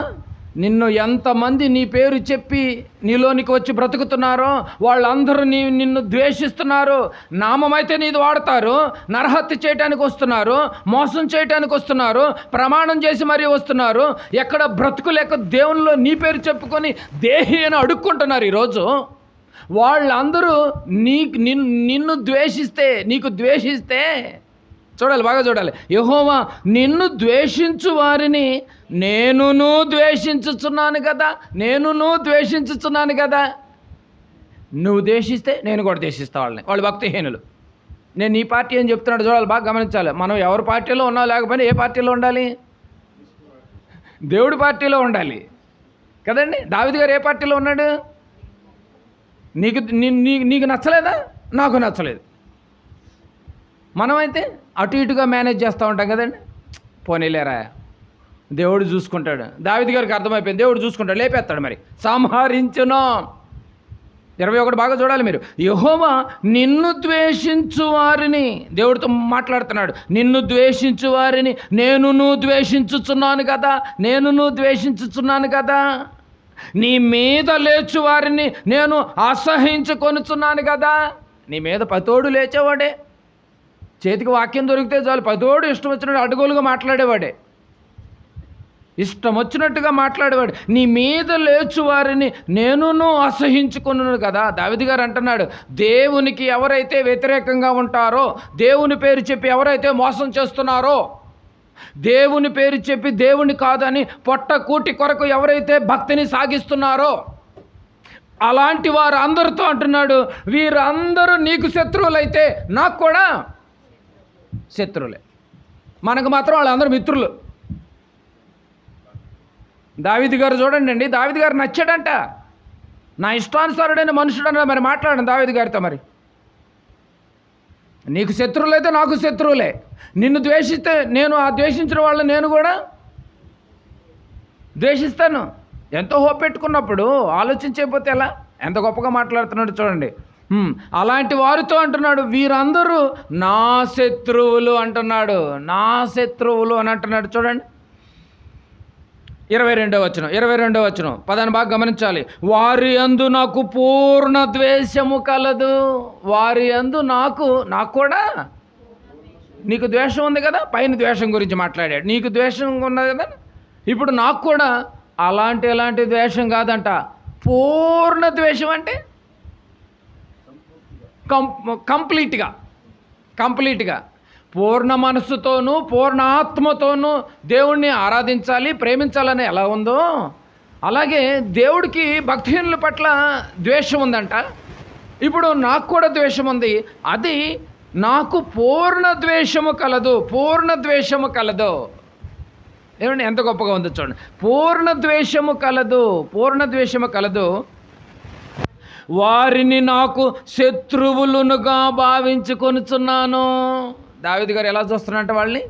నిన్ను ఎంతమంది నీ పేరు చెప్పి నీలోనికి వచ్చి బ్రతుకుతున్నారో వాళ్ళందరూ నిన్ను ద్వేషిస్తున్నారు. నామమైతే నీది వాడతారు, నరహత్య చేయడానికి వస్తున్నారు, మోసం చేయడానికి వస్తున్నారు, ప్రమాణం చేసి మరీ వస్తున్నారు. ఎక్కడ బ్రతుకు లేక దేవునిలో నీ పేరు చెప్పుకొని దేహి అని అడుక్కుంటున్నారు. ఈరోజు వాళ్ళందరూ నీకు ద్వేషిస్తే చూడాలి, బాగా చూడాలి. యెహోవా నిన్ను ద్వేషించు వారిని నేనును ద్వేషించుచున్నాను కదా, నేనును ద్వేషించుచున్నాను కదా. నువ్వు ద్వేషిస్తే నేను కూడా ద్వేషిస్తా వాళ్ళని, వాళ్ళు భక్తిహీనులు. నేను ఈ పార్టీ అని చెప్తున్నాడు, చూడాలి, బాగా గమనించాలి. మనం ఎవరి పార్టీలో ఉన్నా లేకపోయినా ఏ పార్టీలో ఉండాలి? దేవుడి పార్టీలో ఉండాలి కదండి. దావీదు గారు ఏ పార్టీలో ఉన్నాడు? నీకు నచ్చలేదా? నాకు నచ్చలేదు. మనమైతే అటు ఇటుగా మేనేజ్ చేస్తూ ఉంటాం కదండి. పోనీలేరా, దేవుడు చూసుకుంటాడు. దావీదు గారికి అర్థమైపోయింది, దేవుడు చూసుకుంటాడు, లేపేస్తాడు. మరి సంహరించును. 21 బాగా చూడాలి మీరు. యెహోవా నిన్ను ద్వేషించు వారిని, దేవుడితో మాట్లాడుతున్నాడు, నిన్ను ద్వేషించు వారిని నేనును ద్వేషించుచున్నాను కదా, నేనును ద్వేషించుచున్నాను కదా. నీ మీద లేచు వారిని నేను అసహించుకొనుచున్నాను కదా. నీ మీద పతోడు లేచేవాడే, చేతికి వాక్యం దొరికితే చాలు పతోడు ఇష్టం వచ్చినట్టు అడ్డగోలుగా మాట్లాడేవాడే, ఇష్టం వచ్చినట్టుగా మాట్లాడేవాడు. నీ మీద లేచు వారిని నేనును అసహించుకున్నాను కదా. దావీదు గారు అంటున్నాడు, దేవునికి ఎవరైతే వ్యతిరేకంగా ఉంటారో, దేవుని పేరు చెప్పి ఎవరైతే మోసం చేస్తున్నారో, దేవుని పేరు చెప్పి దేవుని కాదని పొట్ట కూటి కొరకు ఎవరైతే భక్తిని సాగిస్తున్నారో, అలాంటి వారు అందరితో అంటున్నాడు, వీరందరూ నీకు శత్రువులైతే నాకు కూడా శత్రువులే. మనకు మాత్రం వాళ్ళందరూ మిత్రులు. దావీదు గారు చూడండి అండి, దావీదు గారు నచ్చాడంట. నా ఇష్టానుసారుడైన మనుషుడన్న మరి మాట్లాడండి దావీదు గారితో. మరి నీకు శత్రువులైతే నాకు శత్రువులే, నిన్ను ద్వేషిస్తే నేను ఆ ద్వేషించిన వాళ్ళని నేను కూడా ద్వేషిస్తాను. ఎంతో హోప్ పెట్టుకున్నప్పుడు ఆలోచించకపోతే ఎలా? ఎంత గొప్పగా మాట్లాడుతున్నాడు చూడండి. అలాంటి వారితో అంటున్నాడు, వీరందరూ నా శత్రువులు అంటున్నాడు, నా శత్రువులు అని అంటున్నాడు. చూడండి 22వ వచనం పదాన్ని బాగా గమనించాలి. వారి యందు నాకు పూర్ణ ద్వేషము కలదు. వారి యందు నాకు కూడా, నీకు ద్వేషం ఉంది కదా, పైన ద్వేషం గురించి మాట్లాడాడు, నీకు ద్వేషం ఉన్నది కదా, ఇప్పుడు నాకు కూడా ఎలాంటి ద్వేషం కాదంట, పూర్ణ ద్వేషం. అంటే కంప్లీట్గా పూర్ణ మనస్సుతోనూ పూర్ణ ఆత్మతోనూ దేవుణ్ణి ఆరాధించాలి, ప్రేమించాలని ఎలా ఉందో అలాగే దేవుడికి భక్తిహీనుల పట్ల ద్వేషం ఉందంట. ఇప్పుడు నాకు కూడా ద్వేషం ఉంది, అది నాకు పూర్ణ ద్వేషము కలదు. పూర్ణ ద్వేషము కలదు. ఏమండి ఎంత గొప్పగా ఉందో చూడండి. పూర్ణ ద్వేషము కలదు, పూర్ణ ద్వేషము కలదు. వారిని నాకు శత్రువులునుగా భావించుకొనుచున్నాను. దావీదు గారు ఎలా చూస్తున్నారంటే వాళ్ళని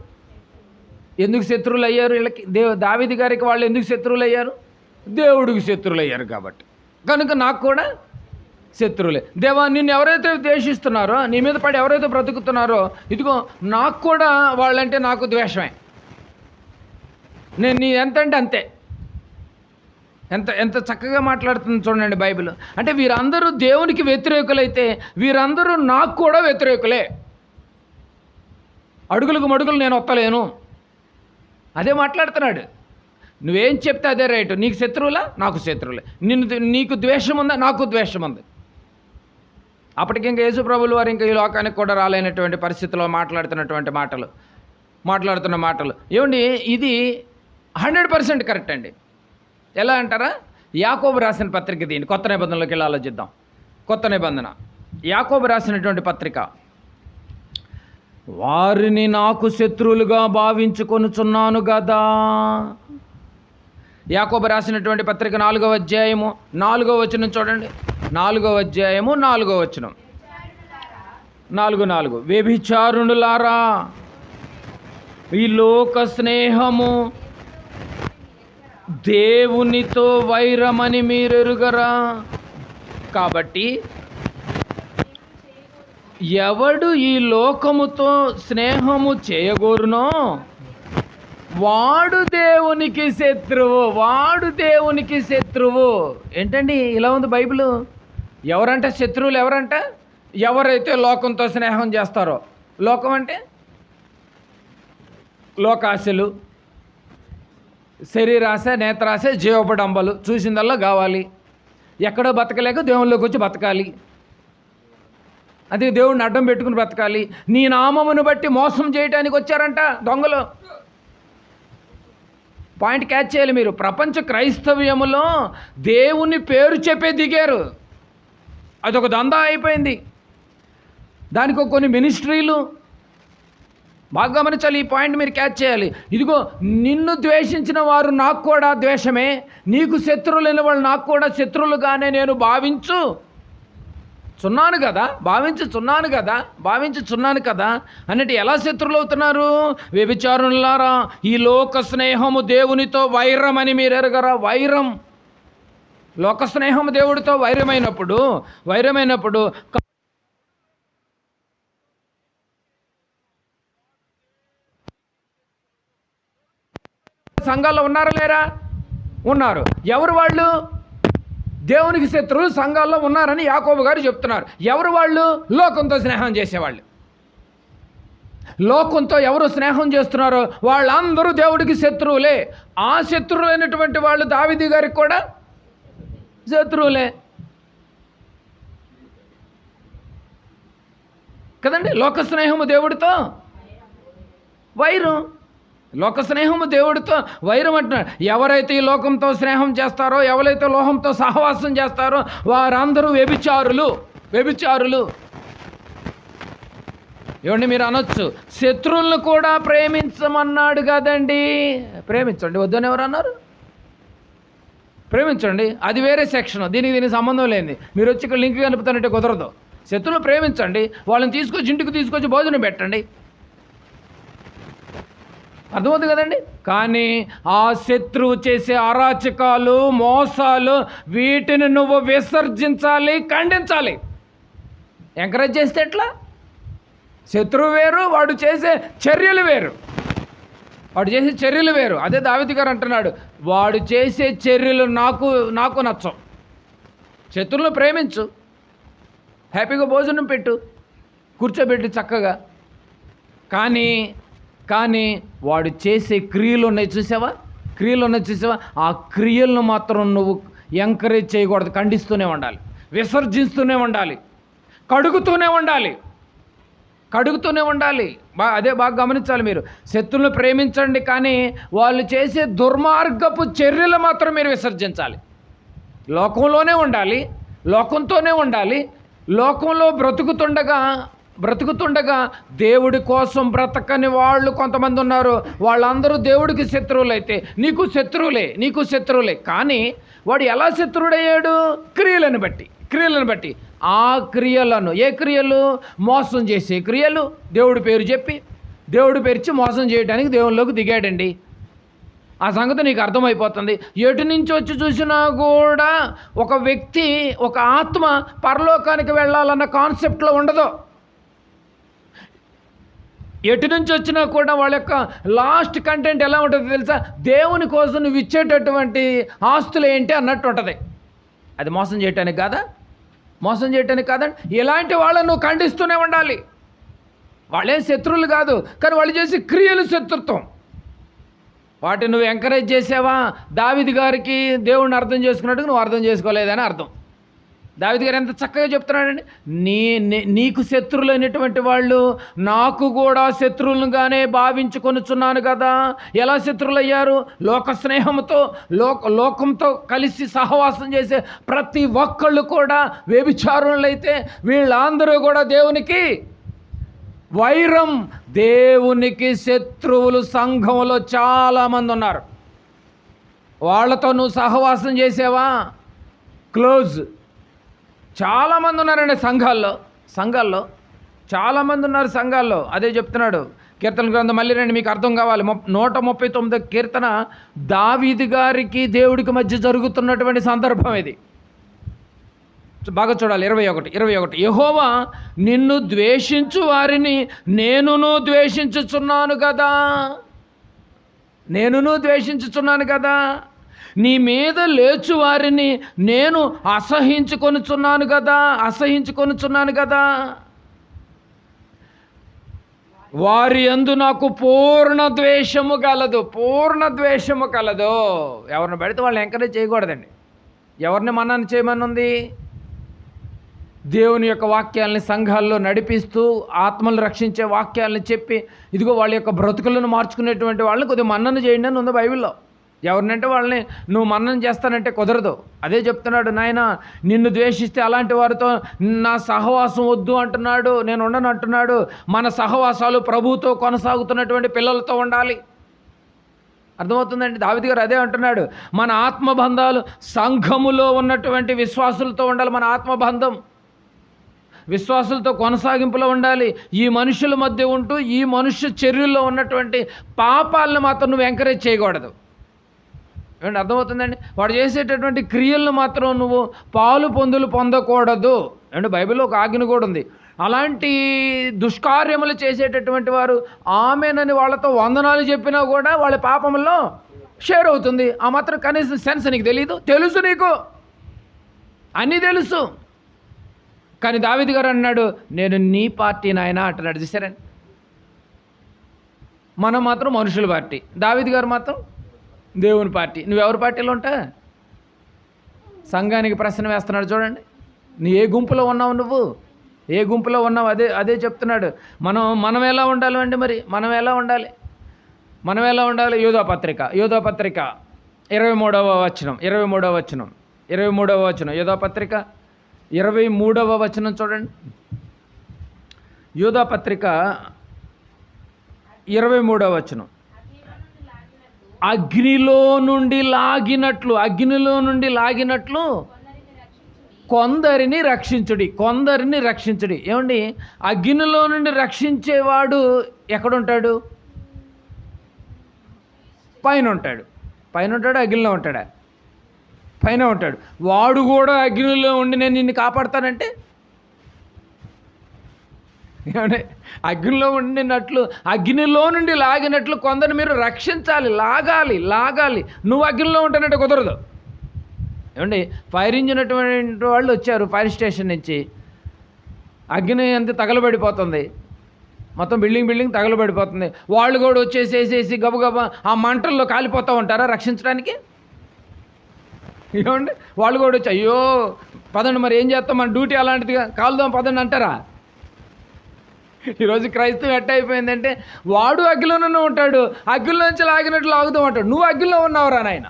ఎందుకు శత్రువులు అయ్యారు? వీళ్ళకి దావీదు గారికి వాళ్ళు ఎందుకు శత్రువులు అయ్యారు? దేవుడికి శత్రువులు అయ్యారు కాబట్టి. కనుక నాకు కూడా శత్రువులే. దేవా, నిన్ను ఎవరైతే ద్వేషిస్తున్నారో, నీ మీద పడి ఎవరైతే బ్రతుకుతున్నారో, ఇదిగో నాకు కూడా వాళ్ళంటే నాకు ద్వేషమే. నేను నీ ఎంత అంటే అంతే. ఎంత చక్కగా మాట్లాడుతుంది చూడండి బైబిల్. అంటే వీరందరూ దేవునికి వ్యతిరేకులైతే వీరందరూ నాకు కూడా వ్యతిరేకులే. అడుగులకు మడుగులు నేను ఒత్తలేను, అదే మాట్లాడుతున్నాడు. నువ్వేం చెప్తే అదే రైటు. నీకు శత్రువులా? నాకు శత్రువులే. నీకు ద్వేషం ఉందా? నాకు ద్వేషం ఉంది. అప్పటికి ఇంకా యేసు ప్రభువుల వారు ఇంకా ఈ లోకానికి కూడా రాలేనటువంటి పరిస్థితిలో మాట్లాడుతున్న మాటలు ఏమండి, ఇది 100% కరెక్ట్ అండి. ఎలా అంటారా? యాకోబు రాసిన పత్రిక, దీన్ని కొత్త నిబంధనలోకి వెళ్ళి ఆలోచిద్దాం. కొత్త నిబంధన యాకోబు రాసినటువంటి పత్రిక. వారిని నాకు శత్రువులుగా భావించుకొనుచున్నాను కదా. యాకోబు రాసినటువంటి పత్రిక 4వ అధ్యాయము 4వ వచనం చూడండి. 4వ అధ్యాయము 4వ వచనం 4:4 వ్యభిచారుణులారా, ఈ లోక స్నేహము దేవునితో వైరమని మీరెరుగరా? కాబట్టి ఎవడు ఈ లోకముతో స్నేహము చేయగోరునో వాడు దేవునికి శత్రువు. ఏంటండి ఇలా ఉంది బైబిల్? ఎవరంట శత్రువులు? ఎవరంట? ఎవరైతే లోకంతో స్నేహం చేస్తారో. లోకం అంటే లోకాశలు, శరీరాశ, నేత్రాశ, జీవపడంబలు, చూసిందల్లా కావాలి, ఎక్కడో బతకలేక దేవుళ్ళలోకి వచ్చి బతకాలి అది దేవుడిని అడ్డం పెట్టుకుని బ్రతకాలి. నీ నామమును బట్టి మోసం చేయడానికి వచ్చారంట దొంగలు. పాయింట్ క్యాచ్ చేయాలి మీరు. ప్రపంచ క్రైస్తవ్యములో దేవుని పేరు చెప్పే దిగారు. అదొక దందా అయిపోయింది. దానికి కొన్ని మినిస్ట్రీలు. బాగా గమనించాలి, ఈ పాయింట్ మీరు క్యాచ్ చేయాలి. ఇదిగో, నిన్ను ద్వేషించిన వారు నాకు కూడా ద్వేషమే, నీకు శత్రువులైన వాళ్ళు నాకు కూడా శత్రువులుగానే నేను భావించుచున్నాను కదా అన్నట్టు ఎలా శత్రువులు అవుతున్నారు? వ్యభిచారులారా, ఈ లోక స్నేహము దేవునితో వైరం అని మీరు ఎరగరా? వైరం, లోక స్నేహము దేవుడితో వైరమైనప్పుడు సంఘాల్లో ఉన్నారా లేరా? ఉన్నారు. ఎవరు వాళ్ళు? దేవునికి శత్రువులు సంఘాల్లో ఉన్నారని యాకోబు గారు చెప్తున్నారు. ఎవరు వాళ్ళు? లోకంతో స్నేహం చేసేవాళ్ళు. లోకంతో ఎవరు స్నేహం చేస్తున్నారో వాళ్ళందరూ దేవుడికి శత్రువులే. ఆ శత్రువులైనటువంటి వాళ్ళు దావీదు గారికి కూడా శత్రువులే కదండి. లోక స్నేహము దేవుడితో వైరం, లోక స్నేహము దేవుడితో వైరం అంటున్నాడు. ఎవరైతే ఈ లోకంతో స్నేహం చేస్తారో, ఎవరైతే లోకంతో సహవాసం చేస్తారో వారందరూ వ్యభిచారులు. ఏమండి, మీరు అనొచ్చు శత్రువులను కూడా ప్రేమించమన్నాడు కదండి. ప్రేమించండి వద్దని ఎవరు అన్నారు? ప్రేమించండి, అది వేరే సెక్షన్, దీనికి సంబంధం లేనిది. మీరు వచ్చి ఇక్కడ లింక్ కలుపుతానంటే కుదరదు. శత్రువులు ప్రేమించండి, వాళ్ళని ఇంటికి తీసుకొచ్చి భోజనం పెట్టండి, అర్థమవుతుంది కదండి. కానీ ఆ శత్రువు చేసే అరాచకాలు, మోసాలు, వీటిని నువ్వు విసర్జించాలి, ఖండించాలి. ఎంకరేజ్ చేస్తే ఎట్లా? శత్రువు వేరు, వాడు చేసే చర్యలు వేరు. అదే దావీదు గారు అంటున్నాడు, వాడు చేసే చర్యలు నాకు నచ్చం. శత్రువులను ప్రేమించు, హ్యాపీగా భోజనం పెట్టు, కూర్చోబెట్టి చక్కగా. కానీ వాడు చేసే క్రియలు ఉన్నాయి చూసావా? ఆ క్రియలను మాత్రం నువ్వు ఎంకరేజ్ చేయకూడదు. ఖండిస్తూనే ఉండాలి, విసర్జిస్తూనే ఉండాలి, కడుగుతూనే ఉండాలి. అదే బాగా గమనించాలి మీరు. శత్రువులను ప్రేమించండి, కానీ వాళ్ళు చేసే దుర్మార్గపు చర్యలు మాత్రం మీరు విసర్జించాలి. లోకంలోనే ఉండాలి, లోకంతోనే ఉండాలి. లోకంలో బ్రతుకుతుండగా దేవుడి కోసం బ్రతకని వాళ్ళు కొంతమంది ఉన్నారు. వాళ్ళందరూ దేవుడికి శత్రువులైతే నీకు శత్రువులే. కానీ వాడు ఎలా శత్రువుడయ్యాడు? క్రియలను బట్టి. ఆ క్రియలను, ఏ క్రియలు? మోసం చేసే క్రియలు. దేవుడి పేరుచి మోసం చేయడానికి దేవునిలోకి దిగాడండి. ఆ సంగతి నీకు అర్థమైపోతుంది. ఎటు నుంచి వచ్చి చూసినా కూడా ఒక వ్యక్తి, ఒక ఆత్మ పరలోకానికి వెళ్ళాలన్న కాన్సెప్ట్లో ఉండదు. ఎటు నుంచి వచ్చినా కూడా వాళ్ళ యొక్క లాస్ట్ కంటెంట్ ఎలా ఉంటుందో తెలుసా? దేవుని కోసం నువ్వు ఇచ్చేటటువంటి ఆస్తులు ఏంటి అన్నట్టు ఉంటుంది. అది మోసం చేయటానికి కాదండి. ఇలాంటి వాళ్ళను నువ్వు ఖండిస్తూనే ఉండాలి. వాళ్ళేం శత్రువులు కాదు, కానీ వాళ్ళు చేసే క్రియలు శత్రుత్వం. వాటిని నువ్వు ఎంకరేజ్ చేసావా? దావీదు గారికి దేవుడిని అర్థం చేసుకున్నట్టుగా నువ్వు అర్థం చేసుకోలేదని అర్థం. దావీదు గారు ఎంత చక్కగా చెప్తున్నాడండి. నీకు శత్రువులైనటువంటి వాళ్ళు నాకు కూడా శత్రువులుగానే భావించుకొనుచున్నాను కదా. ఎలా శత్రువులయ్యారు? లోక స్నేహంతో, లోకంతో కలిసి సహవాసం చేసే ప్రతి ఒక్కళ్ళు కూడా వ్యభిచారులైతే వీళ్ళందరూ కూడా దేవునికి వైరం, దేవునికి శత్రువులు సంఘంలో చాలామంది ఉన్నారు. వాళ్ళతో నువ్వు సహవాసం చేసావా? క్లోజ్. చాలామంది ఉన్నారండి సంఘాల్లో చాలామంది ఉన్నారు సంఘాల్లో. అదే చెప్తున్నాడు కీర్తన గ్రంథం. మళ్ళీ రండి, మీకు అర్థం కావాలి. 139 కీర్తన దావీదు గారికి దేవుడికి మధ్య జరుగుతున్నటువంటి సందర్భం ఇది. బాగా చూడాలి. 21 యెహోవా నిన్ను ద్వేషించు వారిని నేనును ద్వేషించుచున్నాను కదా, నీ మీద లేచు వారిని నేను అసహించుకొనుచున్నాను కదా. వారి యందు నాకు పూర్ణ ద్వేషము కలదు. ఎవరిని పడితే వాళ్ళని ఎంకరేజ్ చేయకూడదండి. ఎవరిని మన్నాను చేయమని ఉంది? దేవుని యొక్క వాక్యాలని సంఘాల్లో నడిపిస్తూ ఆత్మలు రక్షించే వాక్యాలని చెప్పి ఇదిగో వాళ్ళ యొక్క బ్రతుకులను మార్చుకునేటువంటి వాళ్ళని కొద్దిగా మన్నన చేయండి అని ఉంది బైబిల్లో. ఎవరినంటే వాళ్ళని నువ్వు మన్నన చేస్తానంటే కుదరదు. అదే చెప్తున్నాడు, నాయన నిన్ను ద్వేషిస్తే అలాంటి వారితో నా సహవాసం వద్దు అంటున్నాడు, నేను ఉండను అంటున్నాడు. మన సహవాసాలు ప్రభువుతో కొనసాగుతున్నటువంటి పిల్లలతో ఉండాలి. అర్థమవుతుందండి? దావీదు గారు అదే అంటున్నాడు, మన ఆత్మబంధాలు సంఘములో ఉన్నటువంటి విశ్వాసులతో ఉండాలి. మన ఆత్మబంధం విశ్వాసులతో కొనసాగింపులో ఉండాలి. ఈ మనుషుల మధ్య ఉంటూ ఈ మనుష్య చర్యల్లో ఉన్నటువంటి పాపాలను మాత్రం నువ్వు ఎంకరేజ్ చేయకూడదు. ఏమంటే అర్థమవుతుందండి? వాడు చేసేటటువంటి క్రియలను మాత్రం నువ్వు పాలు పొందులు పొందకూడదు. అంటే బైబిల్లో ఒక ఆజ్ఞ కూడా ఉంది. అలాంటి దుష్కార్యములు చేసేటటువంటి వారు ఆమెనని వాళ్ళతో వందనాలు చెప్పినా కూడా వాళ్ళ పాపంలో షేర్ అవుతుంది. ఆ మాత్రం కనీసం సెన్స్ నీకు తెలీదు? తెలుసు, నీకు అన్నీ తెలుసు. కానీ దావీదు గారు అన్నాడు, నేను నీ పార్టీ నాయన అంటున్నాడు. చూసారండి? మనం మాత్రం మనుషుల పార్టీ, దావీదు గారు మాత్రం దేవుని పార్టీ. నువ్వెవరి పార్టీలో ఉంటా? సంఘానికి ప్రశ్న వేస్తున్నాడు చూడండి. నువ్వు ఏ గుంపులో ఉన్నావు? నువ్వు ఏ గుంపులో ఉన్నావు? అదే చెప్తున్నాడు. మనం ఎలా ఉండాలి అండి? మరి మనం ఎలా ఉండాలి? యోధోపత్రిక 23వ వచనం యోధోపత్రిక 23వ వచనం చూడండి. యోధోపత్రిక 23వ వచనం. అగ్నిలో నుండి లాగినట్లు కొందరిని రక్షించుడి. ఏమండి, అగ్నిలో నుండి రక్షించేవాడు ఎక్కడుంటాడు? పైన ఉంటాడు. అగ్నిలో ఉంటాడా? పైన ఉంటాడు. వాడు కూడా అగ్నిలో ఉండి నేను నిన్ను కాపాడతానంటే ఏమంటే అగ్నిలో ఉండినట్లు, అగ్నిలో నుండి లాగినట్లు కొందరు మీరు రక్షించాలి, లాగాలి. నువ్వు అగ్నిలో ఉంటున్నట్టు కుదరదు. ఏమండి, ఫైర్ ఇంజిన్ అటువంటి వాళ్ళు వచ్చారు ఫైర్ స్టేషన్ నుంచి. అగ్ని అంత తగలబడిపోతుంది, మొత్తం బిల్డింగ్ తగలబడిపోతుంది. వాళ్ళు కూడా వచ్చేసేసి గబగబా ఆ మంటల్లో కాలిపోతూ ఉంటారా రక్షించడానికి? ఏమండి, వాళ్ళు కూడా వచ్చి అయ్యో పదండి మరి ఏం చేస్తాం, మన డ్యూటీ అలాంటిదిగా, కాలుదాం పదండి అంటారా? ఈరోజు క్రైస్తవం ఎట్ట అయిపోయిందంటే వాడు అగ్గిలోనే ఉంటాడు, అగ్గిలోంచి లాగినట్లు లాగుతూ ఉంటాడు. నువ్వు అగ్గిలో ఉన్నావురా నాయన,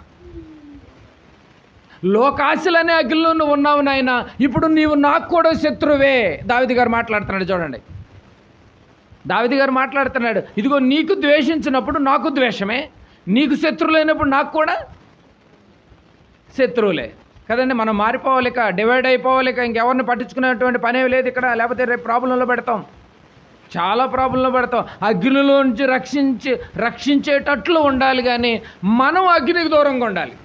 లోకాశలనే అగ్గిలో నువ్వు ఉన్నావు నాయన. ఇప్పుడు నీవు నాకు కూడా శత్రువే. దావీదు గారు మాట్లాడుతున్నాడు చూడండి. ఇదిగో నీకు ద్వేషించినప్పుడు నాకు ద్వేషమే, నీకు శత్రువులైనప్పుడు నాకు కూడా శత్రువులే కదండి. మనం మారిపోవాలిక, డివైడ్ అయిపోవాలిక, ఇంకెవరిని పట్టించుకునేటువంటి పనే లేదు ఇక్కడ. లేకపోతే రేపు ప్రాబ్లంలో పెడతాం, చాలా ప్రాబ్లంలో పెడతాం. అగ్నిలోంచి రక్షించేటట్లు ఉండాలి, కానీ మనం అగ్నికి దూరంగా ఉండాలి.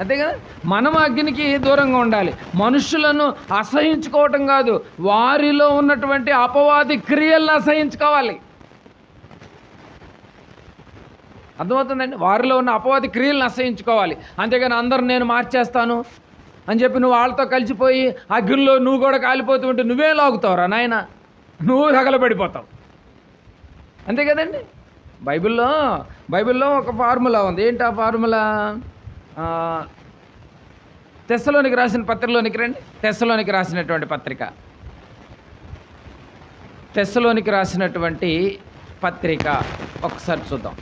అంతే కదా, మనం అగ్నికి దూరంగా ఉండాలి. మనుషులను అసహించుకోవటం కాదు, వారిలో ఉన్నటువంటి అపవాది క్రియలను అసహించుకోవాలి. అర్థమవుతుందండి? వారిలో ఉన్న అపవాది క్రియలను అసహించుకోవాలి. అంతేగాని అందరు నేను మార్చేస్తాను అని చెప్పి నువ్వు వాళ్ళతో కలిసిపోయి అగ్నిలో నువ్వు కూడా కాలిపోతూ ఉంటే నువ్వే లాగుతావురా నాయన, నువ్వు తగలబడిపోతావు. అంతే కదండి. బైబిల్లో ఒక ఫార్ములా ఉంది. ఏంటి ఆ ఫార్ములా? తెస్సలోనికి రాసిన పత్రికలోనికి రండి. తెస్సలోనికి రాసినటువంటి పత్రిక ఒకసారి చూద్దాం.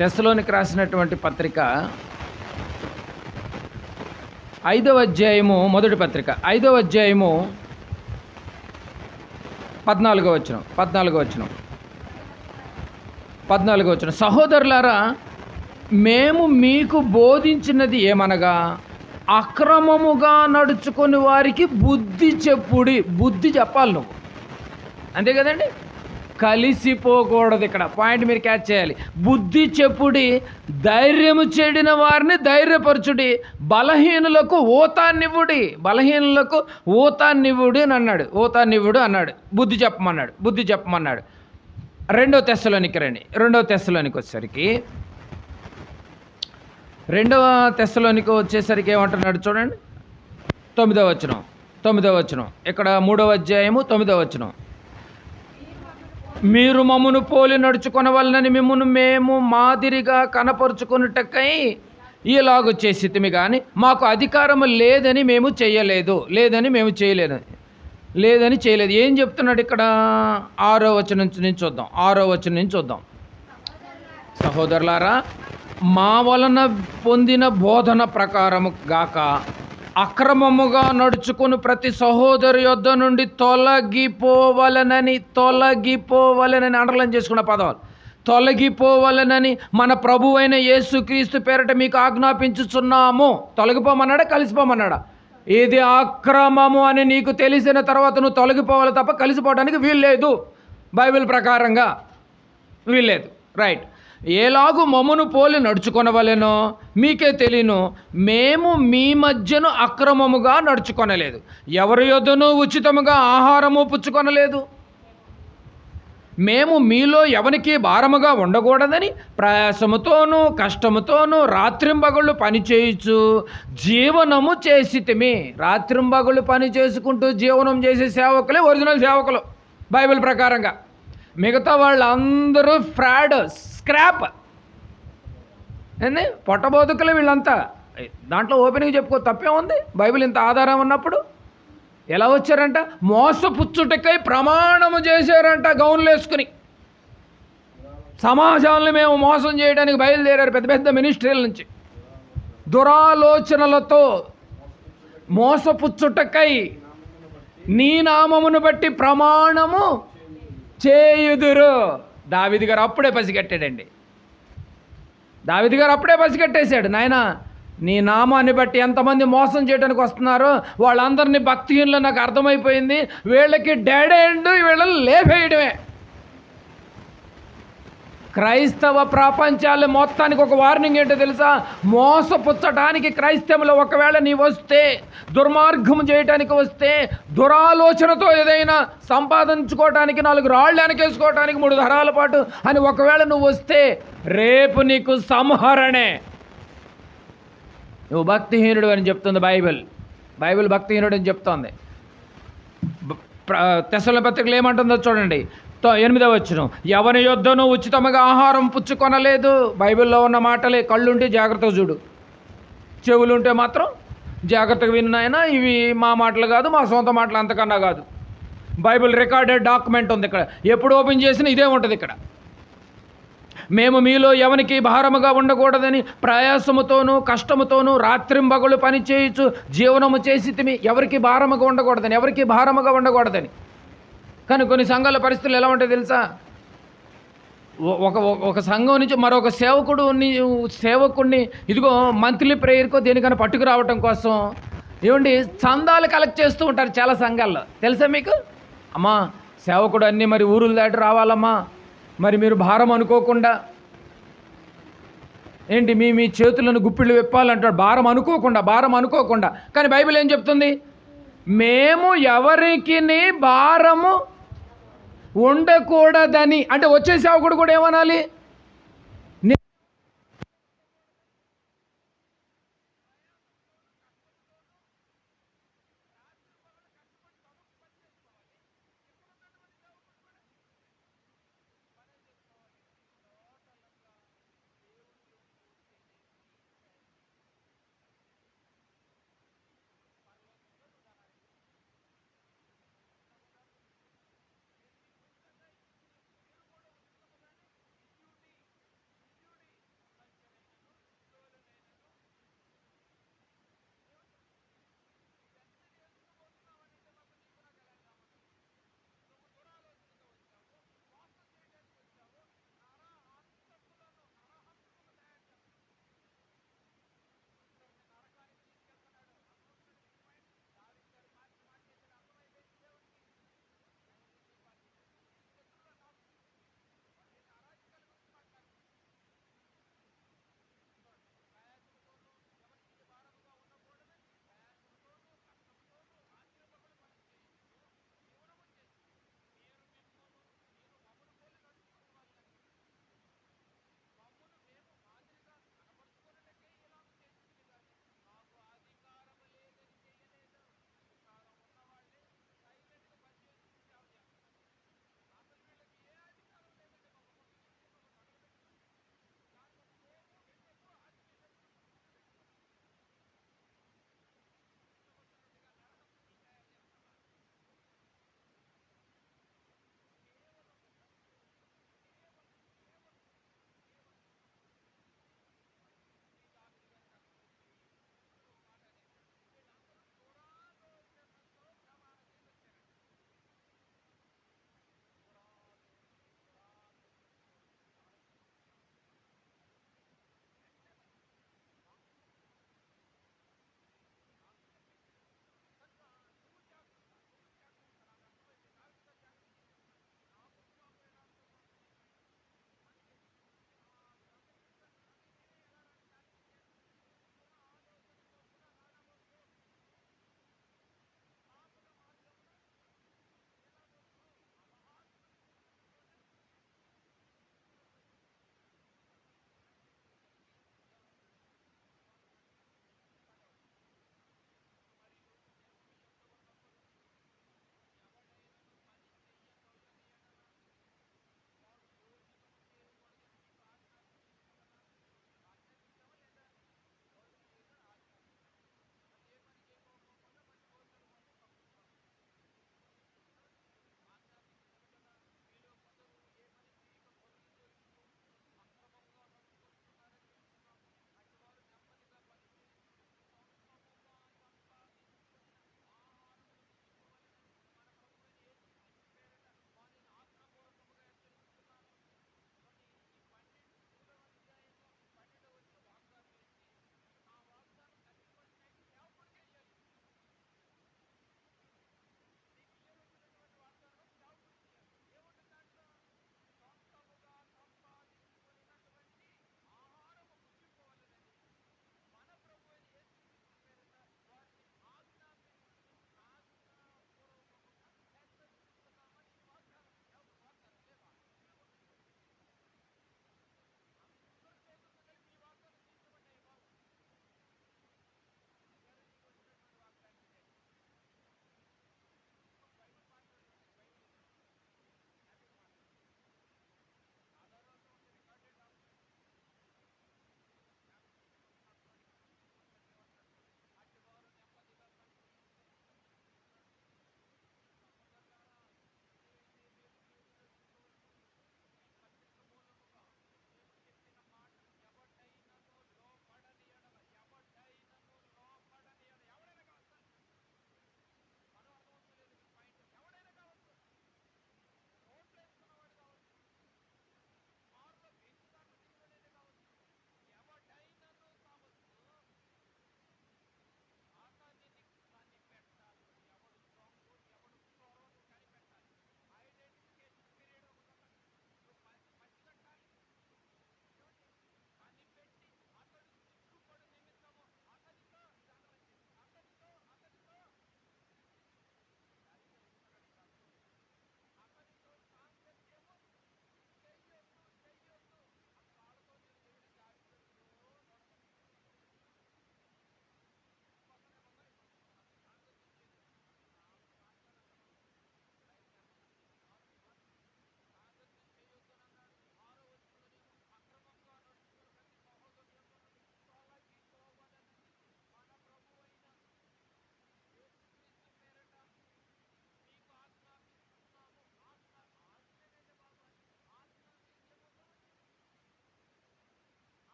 తెస్సలోనికి రాసినటువంటి పత్రిక 5వ అధ్యాయము, మొదటి పత్రిక 5వ అధ్యాయము 14వ వచనం. సహోదరులారా, మేము మీకు బోధించినది ఏమనగా అక్రమముగా నడుచుకుని వారికి బుద్ధి చెప్పుడి. బుద్ధి చెప్పాలి నువ్వు, అంతే కదండి. కలిసిపోకూడదు. ఇక్కడ పాయింట్ మీరు క్యాచ్ చేయాలి. బుద్ధి చెప్పుడి, ధైర్యము చెడిన వారిని ధైర్యపరచుడి, బలహీనులకు ఊతాన్నివ్వుడి అని అన్నాడు. బుద్ధి చెప్పమన్నాడు. 2వ తెస్సలోనికి రండి. 2వ తెస్సలోనికి వచ్చేసరికి ఏమంటున్నాడు చూడండి. 9వ వచనం. ఇక్కడ 3వ అధ్యాయము 9వ వచనం. మీరు మమ్మును పోలి నడుచుకొనవలనని మిమ్మును మేము మాదిరిగా కనపరుచుకొనుటకై ఇలాగ చేసితిమి కానీ మాకు అధికారం లేదని మేము చేయలేదు, లేదని చేయలేదు. ఏం చెప్తున్నాడు ఇక్కడ? 6వ వచనం నుంచి చూద్దాం. 6వ వచనం నుంచి చూద్దాం. సహోదరులారా, మా వలన పొందిన బోధన ప్రకారము గాక అక్రమముగా నడుచుకుని ప్రతి సహోదరు యొద్ద నుండి తొలగిపోవలనని అండర్లైన్ చేసుకున్న పదవాలు, తొలగిపోవలనని మన ప్రభువైన యేసుక్రీస్తు పేరట మీకు ఆజ్ఞాపించుచున్నాము. తొలగిపోమన్నాడా, కలిసిపోమన్నాడా? ఇది అక్రమము అని నీకు తెలిసిన తర్వాత నువ్వు తొలగిపోవాలి తప్ప కలిసిపోవడానికి వీల్లేదు. బైబిల్ ప్రకారంగా వీల్లేదు. రైట్. ఏలాగు మమ్మును పోలి నడుచుకొనవలెనో మీకే తెలియను. మేము మీ మధ్యను అక్రమముగా నడుచుకొనలేదు, ఎవరి యొద్దనూ ఉచితముగా ఆహారము పుచ్చుకొనలేదు. మేము మీలో ఎవరికి భారముగా ఉండకూడదని ప్రయాసముతోనూ కష్టముతోనూ రాత్రింబగళ్ళు పని చేయుచు జీవనము చేసితిమి. రాత్రింబగళ్ళు పని చేసుకుంటూ జీవనం చేసే సేవకులే ఒరిజినల్ సేవకులు బైబిల్ ప్రకారంగా. మిగతా వాళ్ళందరూ ఫ్రాడ్, స్క్రాప్, ఏంది పొట్టబోతుకులే వీళ్ళంతా. దాంట్లో ఓపెనింగ్ చెప్పుకో, తప్పే ఉంది. బైబిల్ ఇంత ఆధారం ఉన్నప్పుడు ఎలా వచ్చారంట? మోసపుచ్చుటకై ప్రమాణము చేశారంట, గౌన్లు వేసుకుని. సమాజాలను మేము మోసం చేయడానికి బయలుదేరారు పెద్ద పెద్ద మినిస్ట్రీల నుంచి. దురాలోచనలతో మోసపుచ్చుటకై నీ నామమును బట్టి ప్రమాణము చేయుదురు. దావీదు గారు అప్పుడే పసిగట్టాడండి. దావీదు గారు అప్పుడే పసిగట్టేశాడు, నాయనా నీ నామాన్ని బట్టి ఎంతమంది మోసం చేయడానికి వస్తున్నారో వాళ్ళందరినీ భక్తిహీనులు నాకు అర్థమైపోయింది. వీళ్ళకి డెడ్ ఎండ్, వీళ్ళని లేపేయడమే. క్రైస్తవ ప్రపంచాలు మొత్తానికి ఒక వార్నింగ్ ఏంటో తెలుసా? మోసపుచ్చటానికి క్రైస్తవులు ఒకవేళ నీ వస్తే, దుర్మార్గం చేయటానికి వస్తే, దురాలోచనతో ఏదైనా సంపాదించుకోవటానికి, 4 రాళ్ళు వెనకేసుకోవటానికి 3 తరాల పాటు అని ఒకవేళ నువ్వు వస్తే రేపు నీకు సంహరణే. నువ్వు భక్తిహీనుడు అని చెప్తుంది బైబిల్ భక్తిహీనుడు అని చెప్తోంది. తెస్సలోనికీయుల పత్రికలో ఏమంటుందో చూడండి, 8వ వచనం. ఎవరి యొద్దనూ ఉచితముగా ఆహారం పుచ్చుకొనలేదు. బైబిల్లో ఉన్న మాటలే. కళ్ళుంటే జాగ్రత్తగా చూడు, చెవులుంటే మాత్రం జాగ్రత్తగా విన్నాయన. ఇవి మా మాటలు కాదు, మా సొంత మాటలు అంతకన్నా కాదు. బైబిల్ రికార్డెడ్ డాక్యుమెంట్ ఉంది ఇక్కడ. ఎప్పుడు ఓపెన్ చేసినా ఇదే ఉంటుంది ఇక్కడ. మేము మీలో ఎవరికి భారముగా ఉండకూడదని ప్రయాసముతోనూ కష్టముతోనూ రాత్రింబగళ్ళు పని చేయుచు జీవనము చేసితిమి. ఎవరికి భారముగా ఉండకూడదని. కానీ కొన్ని సంఘాల పరిస్థితులు ఎలా ఉంటాయి తెలుసా? ఒక సంఘం నుంచి మరొక సేవకుడిని ఇదిగో మంత్లీ ప్రేయర్కో దేనికైనా పట్టుకురావటం కోసం ఏమండి చందాలు కలెక్ట్ చేస్తూ ఉంటారు చాలా సంఘాల్లో. తెలుసా మీకు? అమ్మా సేవకుడు అన్నీ మరి ఊరులు దాటి రావాలమ్మా, మరి మీరు భారం అనుకోకుండా ఏంటి మీ చేతులను గుప్పిళ్ళు విప్పాలంటాడు. భారం అనుకోకుండా. కానీ బైబిల్ ఏం చెప్తుంది? మేము ఎవరికి భారము ఉండకూడదని. అంటే వచ్చే సేవకుడు కూడా ఏమనాలి?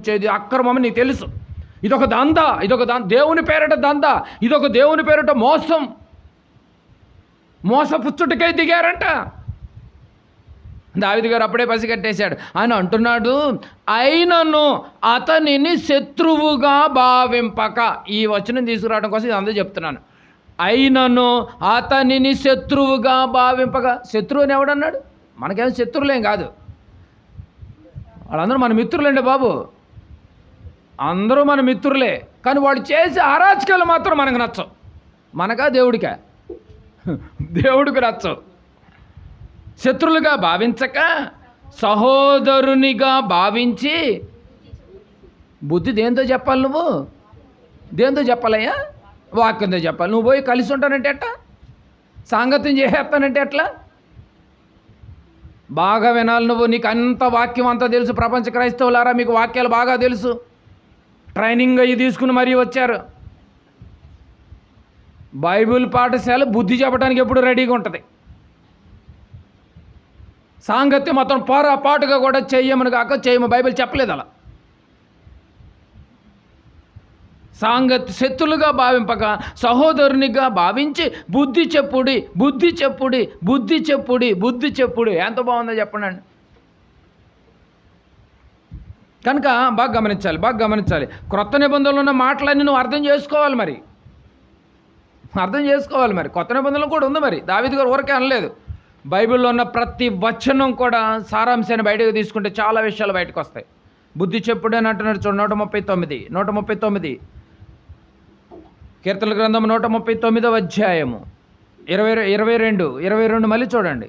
చేది అక్రమం నీకు తెలుసు. ఇదొక దంద, దేవుని పేరిట దంద, ఇదొక దేవుని పేరిట మోసం, మోసపుచ్చుటకై దిగారంట. దావీదు గారు అప్పుడే పసిగట్టేశాడు. ఆయన అంటున్నాడు, అయినను అతనిని శత్రువుగా భావింపక. ఈ వచనం తీసుకురావడం కోసం ఇది అందరూ చెప్తున్నాను. అయినను అతనిని శత్రువుగా భావింపక. శత్రువు అని ఎవడన్నాడు? మనకేమో శత్రువులేం కాదు, వాళ్ళందరూ మన మిత్రులండి బాబు, అందరూ మన మిత్రులే. కానీ వాడు చేసే అరాచకాలు మాత్రం మనకు నచ్చవు. మనకా దేవుడికా? దేవుడికి నచ్చవు. శత్రులుగా భావించక సహోదరునిగా భావించి. బుద్ధి దేంతో చెప్పాలి? నువ్వు దేంతో చెప్పాలయ్యా? వాక్యంతో చెప్పాలి. నువ్వు పోయి కలిసి ఉంటానంటే ఎట్లా? సాంగత్యం చేసేస్తానంటే ఎట్లా? బాగా వినాలి నువ్వు. నీకు అంత వాక్యం అంతా తెలుసు. ప్రపంచ క్రైస్తవులారా, మీకు వాక్యాలు బాగా తెలుసు. ట్రైనింగ్ అయ్యి తీసుకుని మరీ వచ్చారు. బైబిల్ పాఠశాల బుద్ధి చెప్పడానికి ఎప్పుడు రెడీగా ఉంటుంది. సాంగత్యం మొత్తం పొరపాటుగా కూడా చెయ్యమని కాక చేయము. బైబిల్ చెప్పలేదు అలా. శత్రులుగా భావింపక సహోదరునిగా భావించి బుద్ధి చెప్పుడి, బుద్ధి చెప్పుడి, బుద్ధి చెప్పుడి, బుద్ధి చెప్పుడి. ఎంత బాగుందో చెప్పండి. కనుక బాగా గమనించాలి. క్రొత్త నిబంధనలు ఉన్న మాటలన్నీ నువ్వు అర్థం చేసుకోవాలి మరి. కొత్త నిబంధనలు కూడా ఉంది మరి. దావీదు గారు ఊరికే అనలేదు. బైబిల్లో ఉన్న ప్రతి వచనం కూడా సారాంశాన్ని బయటకు తీసుకుంటే చాలా విషయాలు బయటకు వస్తాయి. బుద్ధి చెప్పుడే అని అంటున్నాడు చూడు. 139 కీర్తనల గ్రంథం 139వ అధ్యాయము 22 మళ్ళీ చూడండి.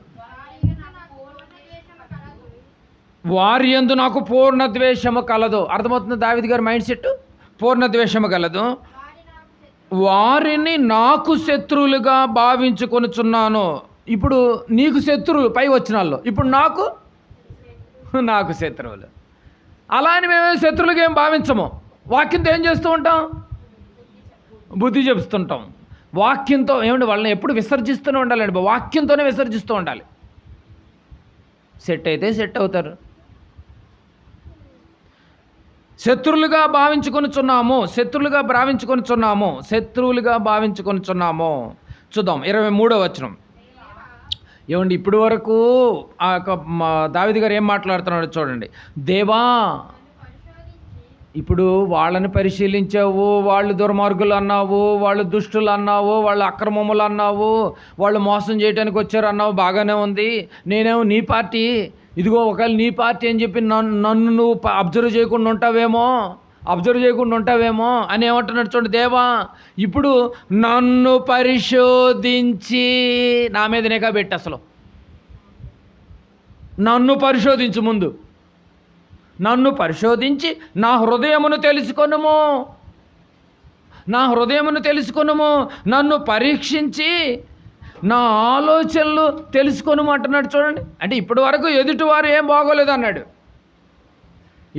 వారి యందు నాకు పూర్ణ ద్వేషము కలదు. అర్థమవుతుంది దావీదు గారి మైండ్ సెట్. పూర్ణ ద్వేషము కలదు. వారిని నాకు శత్రువులుగా భావించుకొనుచున్నాను. ఇప్పుడు నీకు శత్రువులు పై వచనాల్లో, ఇప్పుడు నాకు శత్రువులు. అలా అని మేమేం శత్రువులుగా ఏం భావించము. వాక్యంతో ఏం చేస్తూ ఉంటాం? బుద్ధి చెప్తుంటాం. వాక్యంతో ఏమండి వాళ్ళని ఎప్పుడు విసర్జిస్తూనే ఉండాలండి. వాక్యంతోనే విసర్జిస్తూ ఉండాలి. సెట్ అయితే సెట్ అవుతారు. శత్రువులుగా భావించుకొనుచున్నాము. చూద్దాం 23వ వచనం. ఏమండి ఇప్పుడు వరకు దావీదు గారు ఏం మాట్లాడుతున్నాడో చూడండి. దేవా, ఇప్పుడు వాళ్ళని పరిశీలించావు, వాళ్ళు దుర్మార్గులు అన్నావు, వాళ్ళు దుష్టులు అన్నావు, వాళ్ళు అక్రమములు అన్నావు, వాళ్ళు మోసం చేయడానికి వచ్చారు అన్నావు, బాగానే ఉంది. నేనేమో నీ పార్టీ, ఇదిగో ఒకవేళ నీ పార్టీ అని చెప్పి నన్ను నువ్వు అబ్జర్వ్ చేయకుండా ఉంటావేమో అని ఏమంటున్నాడు చూడండి. దేవా, ఇప్పుడు నన్ను పరిశోధించి నా మీద నిఘా పెట్టి, అసలు నన్ను పరిశోధించు. ముందు నన్ను పరిశోధించి నా హృదయమును తెలుసుకొనుము, నన్ను పరీక్షించి నా ఆలోచనలు తెలుసుకొనుము అంటున్నాడు చూడండి. అంటే ఇప్పటి వరకు ఎదుటివారు ఏం బాగోలేదు అన్నాడు.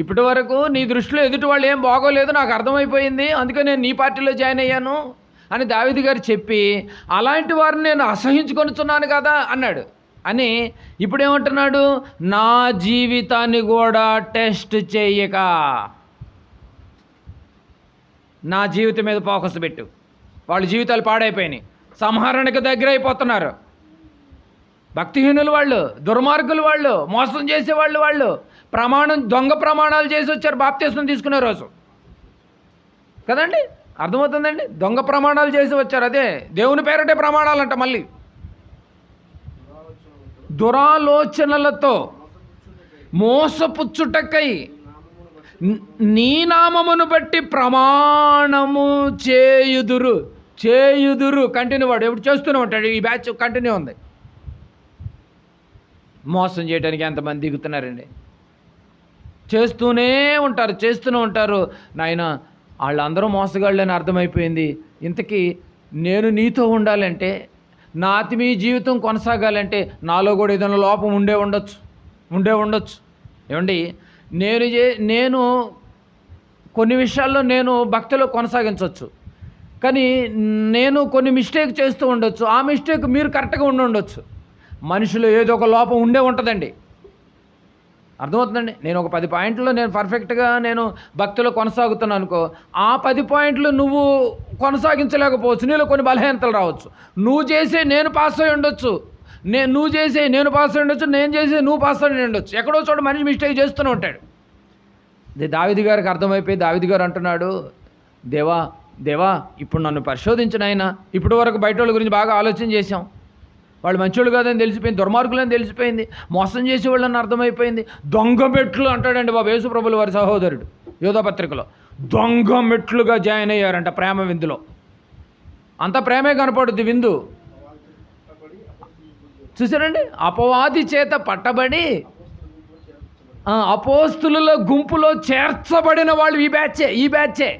ఇప్పటి వరకు నీ దృష్టిలో ఎదుటి వాళ్ళు ఏం బాగోలేదు, నాకు అర్థమైపోయింది, అందుకే నేను నీ పార్టీలో జాయిన్ అయ్యాను అని దావీదు గారు చెప్పి, అలాంటి వారిని నేను అసహించుకొనుచున్నాను కదా అన్నాడు. అని ఇప్పుడు ఏమంటున్నాడు? నా జీవితాన్ని కూడా టెస్ట్ చేయక నా జీవితం మీద ఫోకస్ పెట్టు. వాళ్ళ జీవితాలు పాడైపోయినాయి, సంహరణకు దగ్గర అయిపోతున్నారు. భక్తిహీనులు వాళ్ళు, దుర్మార్గులు వాళ్ళు, మోసం చేసేవాళ్ళు, వాళ్ళు దొంగ ప్రమాణాలు చేసి వచ్చారు బాప్తిస్మం తీసుకునే రోజు కదండి. అర్థమవుతుందండి? దొంగ ప్రమాణాలు చేసి వచ్చారు. అదే దేవుని పేరటే ప్రమాణాలంట. మళ్ళీ దురాలోచనలతో మోసపుచ్చుటకై నీ నామమును బట్టి ప్రమాణము చేయుదురు. కంటిన్యూ. వాడు ఎప్పుడు చేస్తూనే ఉంటాడు. ఈ బ్యాచ్ కంటిన్యూ ఉంది. మోసం చేయడానికి ఎంతమంది దిగుతున్నారండి? చేస్తూనే ఉంటారు. నాయన వాళ్ళందరూ మోసగాళ్ళని అర్థమైపోయింది. ఇంతకీ నేను నీతో ఉండాలంటే, నా ఆత్మీయ జీవితం కొనసాగాలంటే నాలో కూడా ఏదైనా లోపం ఉండే ఉండొచ్చు. ఏమండి, నేను కొన్ని విషయాల్లో నేను భక్తిలో కొనసాగించవచ్చు, కానీ నేను కొన్ని మిస్టేక్ చేస్తూ ఉండొచ్చు. ఆ మిస్టేక్ మీరు కరెక్ట్గా ఉండొచ్చు. మనిషిలో ఏదో ఒక లోపం ఉంటుందండి. అర్థమవుతుందండి. నేను ఒక 10 పాయింట్లలో నేను పర్ఫెక్ట్గా నేను భక్తిలో కొనసాగుతున్నాను అనుకో, ఆ 10 పాయింట్లు నువ్వు కొనసాగించలేకపోవచ్చు. నీలో కొన్ని బలహీనతలు రావచ్చు. నువ్వు చేసే నేను పాస్ అయి ఉండొచ్చు, నువ్వు చేసే నేను పాస్ అయి ఉండొచ్చు, నేను చేసే నువ్వు పాస్ అయి ఉండొచ్చు. ఎక్కడో చోట మనిషి మిస్టేక్ చేస్తూనే ఉంటాడు. ఇది దావీదు గారికి అర్థమైపోయి దావీదు గారు అంటున్నాడు, దేవా దేవా ఇప్పుడు నన్ను పరిశోధించిన ఆయన. ఇప్పటి వరకు బయట వాళ్ళ గురించి బాగా ఆలోచన చేశాం, వాళ్ళు మంచోళ్ళు కాదని తెలిసిపోయింది, దుర్మార్గులని తెలిసిపోయింది, మోసం చేసేవాళ్ళని అర్థమైపోయింది. దొంగ మెట్లు అంటాడండి బాబు యేసుప్రభుల వారి సహోదరుడు యోధపత్రికలో. దొంగ మెట్లుగా జాయిన్ అయ్యారంట ప్రేమ విందులో. అంత ప్రేమే కనపడుద్ది విందు. చూసారండి, అపవాది చేత పట్టబడి అపోస్తుల గుంపులో చేర్చబడిన వాళ్ళు ఈ బ్యాచే.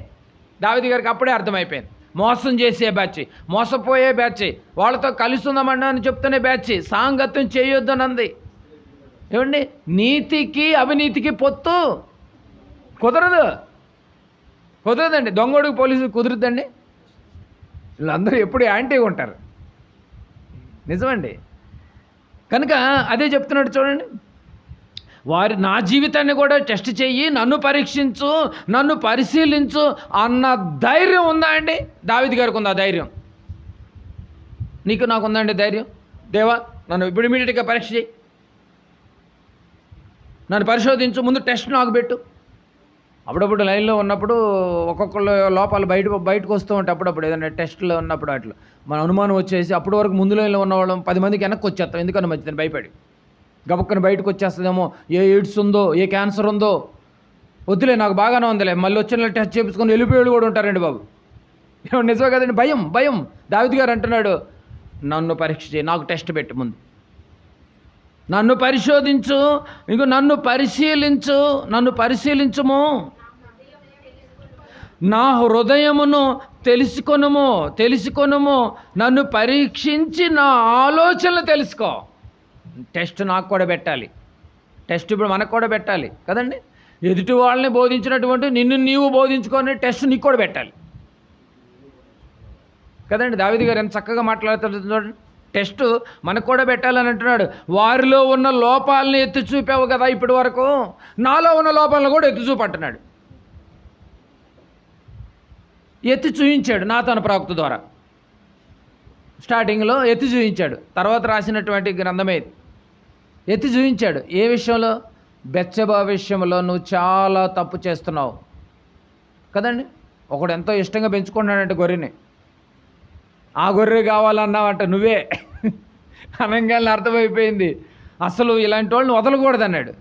దావీదు గారికి అప్పుడే అర్థమైపోయింది. మోసం చేసే బ్యాచ్, మోసపోయే బ్యాచ్, వాళ్ళతో కలిసి ఉందామన్నా అని చెప్తున్న బ్యాచ్, సాంగత్యం చేయొద్దనంది. ఏమండి, నీతికి అవినీతికి పొత్తు కుదరదండి. దొంగోడికి పోలీసు కుదురుద్దండి. వీళ్ళందరూ ఎప్పుడు యాంటీగా ఉంటారు. నిజమండి. కనుక అదే చెప్తున్నాడు చూడండి, నా జీవితాన్ని కూడా టెస్ట్ చెయ్యి, నన్ను పరీక్షించు, నన్ను పరిశీలించు అన్న ధైర్యం ఉందా అండి? దావీదు గారికి ఉందా ధైర్యం? నీకు నాకు ఉందా అండి ధైర్యం? దేవా నన్ను ఇప్పుడు ఇమీడియట్గా పరీక్ష చేయి, నన్ను పరిశోధించు, ముందు టెస్ట్ నాకు పెట్టు. అప్పుడప్పుడు లైన్లో ఉన్నప్పుడు ఒక్కొక్కళ్ళు లోపాలు బయటకు వస్తూ ఉంటాయి. అప్పుడప్పుడు ఏదైనా టెస్ట్లో ఉన్నప్పుడు అట్లా మన అనుమానం వచ్చేసి అప్పటి వరకు ముందు లైన్లో ఉన్నవాళ్ళం 10 మందికి వెనక్కి వచ్చేస్తాం. ఎందుకన్నా మంచిదని భయపడి గబక్కన బయటకు వచ్చేస్తుందేమో, ఏ ఎయిడ్స్ ఉందో, ఏ క్యాన్సర్ ఉందో, వద్దులే నాకు బాగానే ఉందిలే, మళ్ళీ వచ్చిన టెస్ట్ చేయించుకొని వెళ్ళిపోయేళ్ళు కూడా ఉంటారండి బాబు. నిజమే కదండి, భయం. దావీదు గారు అంటున్నాడు, నన్ను పరీక్ష చేయి, నాకు టెస్ట్ పెట్టు, ముందు నన్ను పరిశోధించు, ఇంకో నన్ను పరిశీలించుము, నా హృదయమును తెలుసుకొనుము, నన్ను పరీక్షించి నా ఆలోచనలు తెలుసుకో. టెస్ట్ నాకు కూడా పెట్టాలి, టెస్ట్ ఇప్పుడు మనకు కూడా పెట్టాలి కదండి. ఎదుటి వాళ్ళని బోధించినటువంటి నిన్ను నీవు బోధించుకొని టెస్ట్ నీకు కూడా పెట్టాలి కదండి. దావీదు గారు ఎంత చక్కగా మాట్లాడుతారు చూడండి. టెస్ట్ మనకు కూడా పెట్టాలని అంటున్నాడు. వారిలో ఉన్న లోపాలని ఎత్తి చూపావు కదా ఇప్పటి వరకు, నాలో ఉన్న లోపాలను కూడా ఎత్తి చూపంటున్నాడు. ఎత్తి చూయించాడు నాతాను ప్రవక్త ద్వారా. స్టార్టింగ్లో ఎత్తి చూయించాడు, తర్వాత రాసినటువంటి గ్రంథమే ఎత్తి చూయించాడు. ఏ విషయంలో? బెత్షెబా విషయంలో నువ్వు చాలా తప్పు చేస్తున్నావు కదండి. ఒకడు ఎంతో ఇష్టంగా పెంచుకున్నాడంటే గొర్రెని, ఆ గొర్రె కావాలన్నావంట నువ్వే అనగానే అర్థమైపోయింది. అసలు ఇలాంటి వాళ్ళని వదలకూడదు అన్నాడు.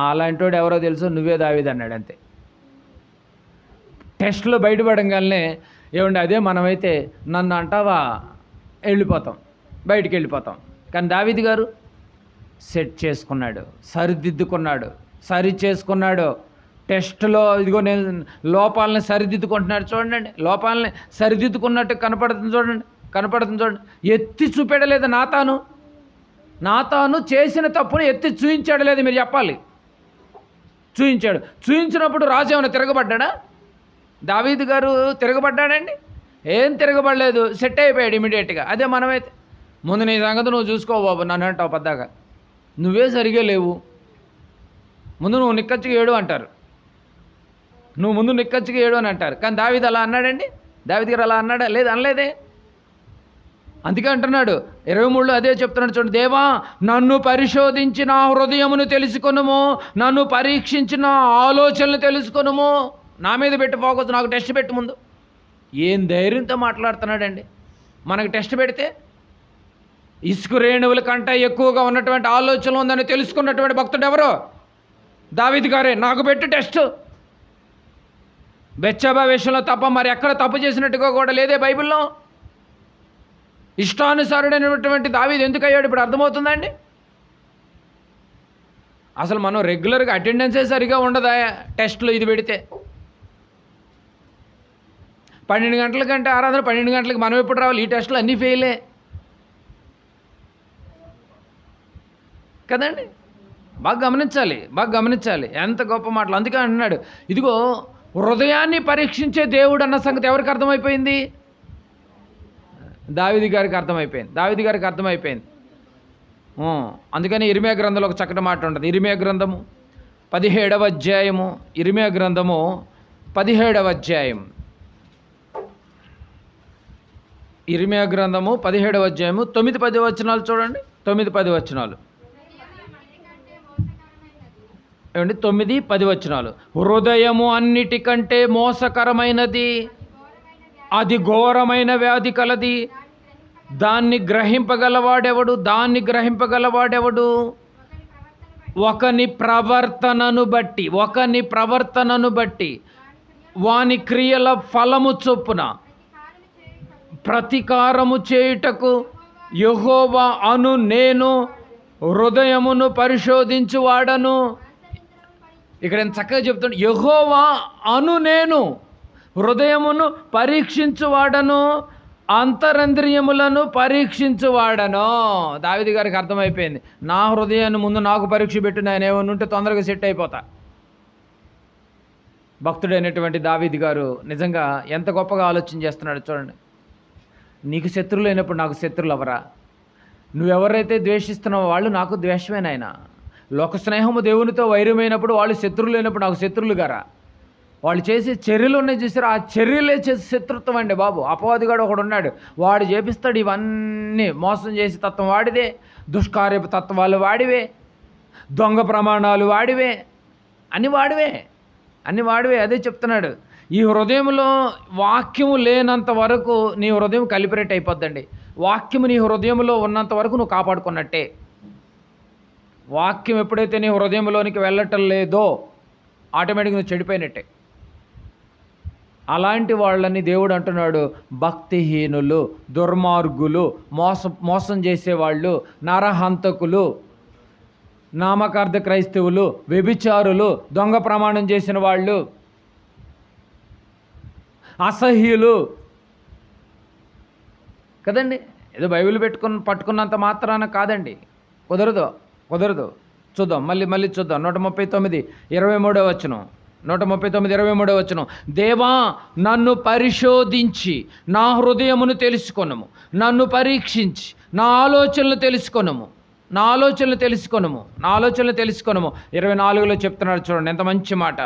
అలాంటి వాడు ఎవరో తెలుసు, నువ్వే దావీదు అన్నాడు. అంతే. టెస్ట్లో బయటపడంగానే ఏమండి, అదే మనమైతే నన్ను అంటావా వెళ్ళిపోతాం, బయటికి వెళ్ళిపోతాం. కానీ దావీదు గారు సెట్ చేసుకున్నాడు, సరి చేసుకున్నాడు. టెస్ట్లో ఇదిగో నేను లోపాలని సరిదిద్దుకుంటున్నాడు చూడండి. లోపాలని సరిదిద్దుకున్నట్టు కనపడుతుంది చూడండి. ఎత్తి చూపెడలేదు నాతాను చేసిన తప్పును ఎత్తి చూయించాడు లేదు, మీరు చెప్పాలి. చూయించాడు. చూయించినప్పుడు రాజు ఏమైనా తిరగబడ్డా? దావీదు గారు తిరగబడ్డాడండి? ఏం తిరగబడలేదు, సెట్ అయిపోయాడు ఇమీడియట్గా. అదే మనమైతే ముందు నీ సంగతి నువ్వు చూసుకో బాబు, నన్ను అంటావు పద్దాక, నువ్వే సరిగా లేవు, ముందు నువ్వు నిక్కచ్చిగా ఏడు అంటారు, నువ్వు ముందు నిక్కచ్చిగా ఏడు అని అంటారు. కానీ దావీదు అలా అన్నాడండి? దావీదు గారు అలా అన్నాడా? లేదు, అనలేదే. అందుకే అంటున్నాడు 23లో అదే చెప్తున్నాడు చూడండి. దేవా నన్ను పరిశోధించి నా హృదయమును తెలుసుకొనుము, నన్ను పరీక్షించి నా ఆలోచనలు తెలుసుకొనుము. నా మీద పెట్టి ఫోకస్, నాకు టెస్ట్ పెట్టి ముందు. ఏం ధైర్యంతో మాట్లాడుతున్నాడండి. మనకు టెస్ట్ పెడితే ఇసుక రేణువుల కంటే ఎక్కువగా ఉన్నటువంటి ఆలోచనలు ఉందని తెలుసుకున్నటువంటి భక్తుడు ఎవరో? దావీదు గారే. నాకు పెట్టి టెస్ట్. బెత్షెబా విషయంలో తప్ప మరి ఎక్కడ తప్పు చేసినట్టుగా కూడా లేదే బైబిల్లో. ఇష్టానుసారుడైనటువంటి దావీదు ఎందుకు అయ్యాడు ఇప్పుడు అర్థమవుతుందండి. అసలు మనం రెగ్యులర్గా అటెండెన్సే సరిగా ఉండదా టెస్ట్లో ఇది పెడితే? 12 గంటల కంటే ఆరాధన 12 గంటలకు మనం ఎప్పుడు రావాలి? ఈ టెస్టులు అన్నీ ఫెయిలే కదండి. బాగా గమనించాలి ఎంత గొప్ప మాటలు. అందుకే అంటున్నాడు, ఇదిగో హృదయాన్ని పరీక్షించే దేవుడు అన్న సంగతి ఎవరికి అర్థమైపోయింది? దావీదు గారికి అర్థమైపోయింది. అందుకని ఇర్మియా గ్రంథంలో ఒక చక్కటి మాట ఉంటుంది. ఇర్మియా గ్రంథము 17వ అధ్యాయము, ఇర్మియా గ్రంథము 17వ అధ్యాయం, ఇర్మియా గ్రంథము 17వ అధ్యాయము 9-10 వచనాలు చూడండి. 9-10 వచనాలు ఏమండి? 9-10 వచనాలు. హృదయము అన్నిటికంటే మోసకరమైనది, అది ఘోరమైన వ్యాధి కలది, దాన్ని గ్రహింపగలవాడెవడు? ఒకని ప్రవర్తనను బట్టి వాని క్రియల ఫలము చొప్పున ప్రతీకారము చేయుటకు యెహోవా అను నేను హృదయమును పరిశోధించువాడను. ఇక్కడ నేను చక్కగా చెప్తాను, యెహోవా అను నేను హృదయమును పరీక్షించువాడను, అంతరంద్రియములను పరీక్షించువాడను. దావీదు గారికి అర్థమైపోయింది, నా హృదయాన్ని ముందు నాకు పరీక్ష పెట్టు, నేను ఏమన్నా ఉంటే తొందరగా సెట్ అయిపోతా. భక్తుడైనటువంటి దావీదు గారు నిజంగా ఎంత గొప్పగా ఆలోచన చేస్తున్నాడు చూడండి. నీకు శత్రువులు అయినప్పుడు నాకు శత్రువులు ఎవరా? నువ్వెవరైతే ద్వేషిస్తున్నావో వాళ్ళు నాకు ద్వేషమేనాయన. లోక స్నేహము దేవునితో వైరమైనప్పుడు వాళ్ళు శత్రువులు అయినప్పుడు నాకు శత్రువులు గారా? వాళ్ళు చేసే చర్యలు ఉన్నాయి చూసారు, ఆ చర్యలే చేసే శత్రుత్వం అండి బాబు. అపవాదిగాడు ఒకడు ఉన్నాడు, వాడు చేపిస్తాడు ఇవన్నీ. మోసం చేసే తత్వం వాడిదే, దుష్కార్యపు తత్వాలు వాడివే, దొంగ ప్రమాణాలు వాడివే, అన్ని వాడివే. అదే చెప్తున్నాడు, ఈ హృదయంలో వాక్యము లేనంత వరకు నీ హృదయం కలిపిరేట్ అయిపోద్దండి. వాక్యము నీ హృదయంలో ఉన్నంత వరకు నువ్వు కాపాడుకున్నట్టే. వాక్యం ఎప్పుడైతే నీ హృదయంలోనికి వెళ్ళటం లేదో ఆటోమేటిక్గా నువ్వు చెడిపోయినట్టే. అలాంటి వాళ్ళని దేవుడు అంటున్నాడు, భక్తిహీనులు, దుర్మార్గులు, మోసం చేసేవాళ్ళు, నరహంతకులు, నామకార్థ క్రైస్తవులు, వ్యభిచారులు, దొంగ ప్రమాణం చేసిన వాళ్ళు, అసహ్యులు కదండి. ఏదో బైబిల్ పట్టుకున్నంత మాత్రాన కాదండి, కుదరదు. చూద్దాం, మళ్ళీ చూద్దాం. 139:23 వచనం, 139:23 వచనం. దేవా నన్ను పరిశోధించి నా హృదయమును తెలుసుకొనుము, నన్ను పరీక్షించి నా ఆలోచనలు తెలుసుకొనుము. 24లో చెప్తున్నాడు చూడండి, ఎంత మంచి మాట.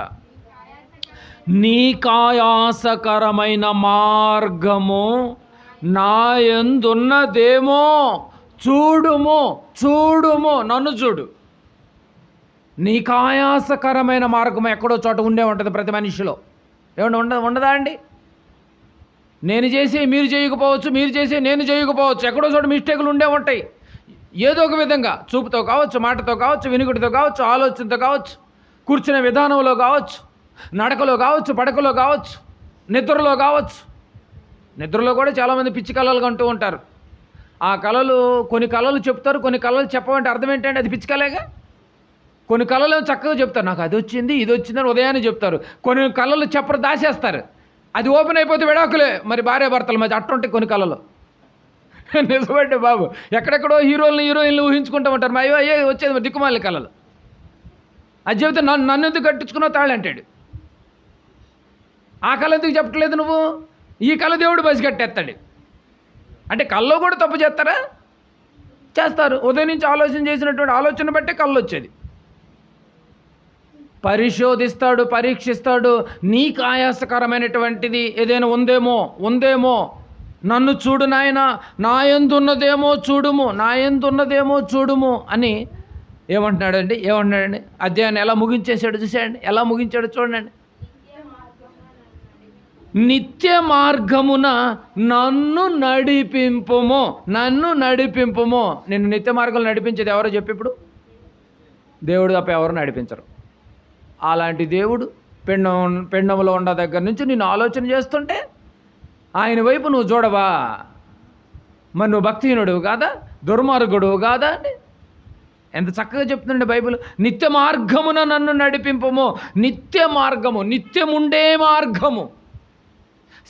నీకాయాసకరమైన మార్గము నా యందున్నదేమో చూడుము, నన్ను చూడు. నీకాయాసకరమైన మార్గం ఎక్కడో చోట ఉండే ఉంటుంది ప్రతి మనిషిలో. ఏమన్నా ఉండదా అండి? నేను చేసి మీరు చేయకపోవచ్చు, మీరు చేసి నేను చేయకపోవచ్చు. ఎక్కడో చోట మిస్టేకులు ఉండే ఉంటాయి. ఏదో ఒక విధంగా, చూపుతో కావచ్చు, మాటతో కావచ్చు, వినుగుడితో కావచ్చు, ఆలోచనతో కావచ్చు, కూర్చునే విధానంలో కావచ్చు, నడకలో కావచ్చు, పడకలో కావచ్చు, నిద్రలో కావచ్చు. నిద్రలో కూడా చాలామంది పిచ్చి కళలు అంటూ ఉంటారు. ఆ కళలు, కొన్ని కళలు చెప్తారు, కొన్ని కళలు చెప్పమంటే అర్థం ఏంటంటే అది పిచ్చి కళేగా. కొన్ని కళలు చక్కగా చెప్తారు, నాకు అది వచ్చింది ఇది వచ్చిందని ఉదయాన్నే చెప్తారు. కొన్ని కళలు చెప్పరు, దాచేస్తారు. అది ఓపెన్ అయిపోతే విడాకులే మరి భార్యాభర్తల మధ్య. అట్టుంటాయి కొన్ని కళలు. నిజమంటే బాబు, ఎక్కడెక్కడో హీరోయిన్లు ఊహించుకుంటూ ఉంటారు. అయ్యే వచ్చేది దిక్కుమాలి కళలు. అది చెబితే నన్ను ఎందుకు కట్టించుకున్నావు తాళి అంటాడు. ఆ కళ ఎందుకు చెప్పట్లేదు నువ్వు? ఈ కళ దేవుడు బసి కట్టేస్తాడు. అంటే కళ్ళలో కూడా తప్పు చేస్తారు. ఉదయం నుంచి ఆలోచన చేసినటువంటి ఆలోచన బట్టే కళ్ళు వచ్చేది. పరిశోధిస్తాడు, పరీక్షిస్తాడు. నీకు ఆయాసకరమైనటువంటిది ఏదైనా ఉందేమో నన్ను చూడు నాయన, నా యందున్నదేమో చూడుము అని ఏమంటున్నాడండి? అధ్యాయాన్ని ఎలా ముగించేశాడు చూసేయండి, ఎలా ముగించాడు చూడండి. నిత్య మార్గమున నన్ను నడిపింపుము. నిన్ను నిత్య మార్గంలో నడిపించేది ఎవరో చెప్పి ఇప్పుడు? దేవుడు తప్ప ఎవరు నడిపించరు. అలాంటి దేవుడు పెండంలో ఉన్న దగ్గర నుంచి నిన్ను ఆలోచన చేస్తుంటే ఆయన వైపు నువ్వు చూడవా? మరి నువ్వు భక్తిహీనుడు కాదా? దుర్మార్గుడు కాదా అండి? ఎంత చక్కగా చెప్తుండే బైబిల్. నిత్య మార్గమున నన్ను నడిపింపుము. నిత్య మార్గము, నిత్యముండే మార్గము,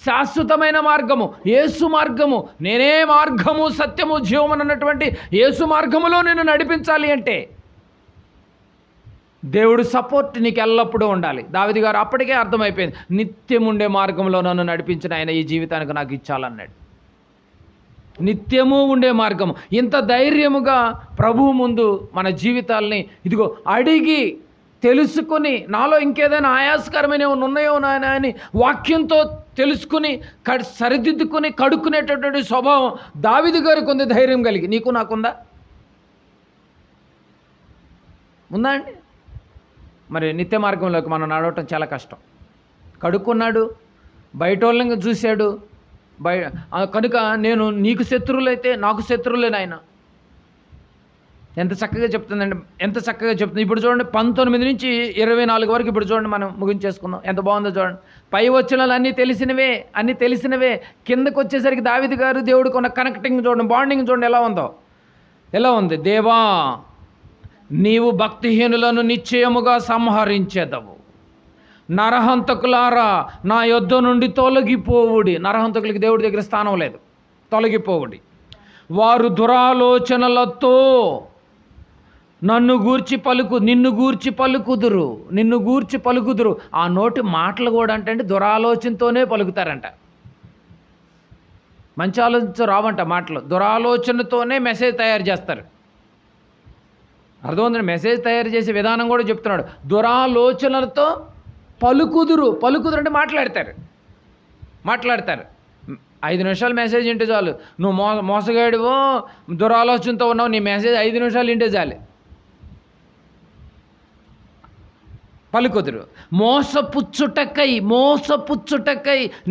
శాశ్వతమైన మార్గము, యేసు మార్గము. నేనే మార్గము, సత్యము, జీవము అన్నటువంటి యేసు మార్గములో నిన్ను నడిపించాలి అంటే దేవుడు సపోర్ట్ నీకు ఎల్లప్పుడూ ఉండాలి. దావీదు గారు అప్పటికే అర్థమైపోయింది, నిత్యం ఉండే మార్గంలో నన్ను నడిపించిన ఆయన ఈ జీవితానికి నాకు ఇచ్చాలన్నాడు. నిత్యము ఉండే మార్గము. ఇంత ధైర్యముగా ప్రభువు ముందు మన జీవితాల్ని ఇదిగో అడిగి తెలుసుకుని, నాలో ఇంకేదైనా ఆయాసకరమైన ఏమైనా ఉన్నాయో నాయన అని వాక్యంతో తెలుసుకుని సరిదిద్దుకుని కడుక్కునేటటువంటి స్వభావం దావీదు గారికి ఉంది. ధైర్యం కలిగి నీకు నాకుందా? ఉందా అండి? మరి నిత్య మార్గంలోకి మనం నడవటం చాలా కష్టం. కడుక్కున్నాడు, బయట వాళ్ళని చూశాడు, కనుక నేను నీకు శత్రువులైతే నాకు శత్రువులే నాయన. ఎంత చక్కగా చెప్తుందండి, ఎంత చక్కగా చెప్తుంది. ఇప్పుడు చూడండి 19 నుంచి 24 వరకు ఇప్పుడు చూడండి, మనం ముగించేసుకుందాం. ఎంత బాగుందో చూడండి. పై వచనాలు అన్నీ తెలిసినవే. కిందకు వచ్చేసరికి దావీదు గారు దేవుడికి ఉన్న కనెక్టింగ్ చూడండి, బాండింగ్ చూడండి ఎలా ఉంది. దేవా, నీవు భక్తిహీనులను నిశ్చయముగా సంహరించేదవు. నరహంతకులారా నా యొద్ద నుండి తొలగిపోవుడి. నరహంతకులకి దేవుడి దగ్గర స్థానం లేదు. తొలగిపోవుడి. వారు దురాలోచనలతో నిన్ను గూర్చి పలుకుదురు. ఆ నోటి మాటలు కూడా అంటే దురాలోచనతోనే పలుకుతారంట. మంచి ఆలోచన రావంట మాటలు. దురాలోచనతోనే మెసేజ్ తయారు చేస్తారు. అర్థమవుతుంది? మెసేజ్ తయారు చేసే విధానం కూడా చెప్తున్నాడు. దురాలోచనలతో పలుకుదురు అంటే మాట్లాడతారు. 5 నిమిషాలు మెసేజ్ వింటే చాలు. నువ్వు మోసగాడివో దురాలోచనతో ఉన్నావు, నీ మెసేజ్ 5 నిమిషాలు వింటే చాలు. పలుకుదురు. మోసపుచ్చుటకై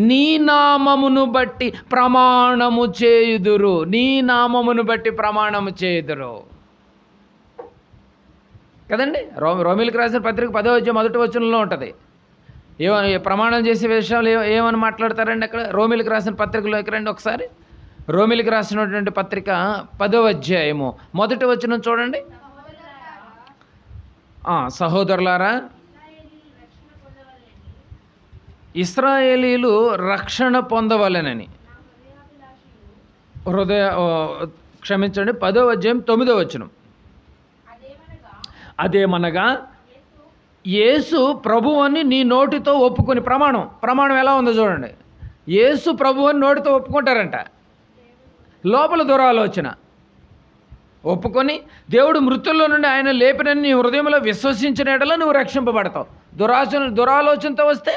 నీ నామమును బట్టి ప్రమాణము చేయుదురు. కదండి? రోమీలకు రాసిన పత్రిక 10వ అధ్యాయం 1వ వచనంలో ఉంటుంది. ప్రమాణం చేసే విషయాలు ఏమని మాట్లాడతారండి అక్కడ? రోమీలకు రాసిన పత్రికలోకి రండి ఒకసారి. రోమీలకు రాసినటువంటి పత్రిక 10వ అధ్యాయము 1వ వచనం చూడండి. సహోదరులారా, ఇశ్రాయేలీలు రక్షణ పొందవలెనని 10వ అధ్యాయం 9వ వచనం. అదేమనగా యేసు ప్రభువని నీ నోటితో ఒప్పుకొని, ప్రమాణం ఎలా ఉందో చూడండి. యేసు ప్రభువని నోటితో ఒప్పుకుంటారంట, లోపల దురాలోచన ఒప్పుకొని దేవుడు మృతుల్లో నుండి ఆయన లేపినని నీ హృదయంలో విశ్వసించిన ఎడల నువ్వు రక్షింపబడతావు. దురాలోచనతో వస్తే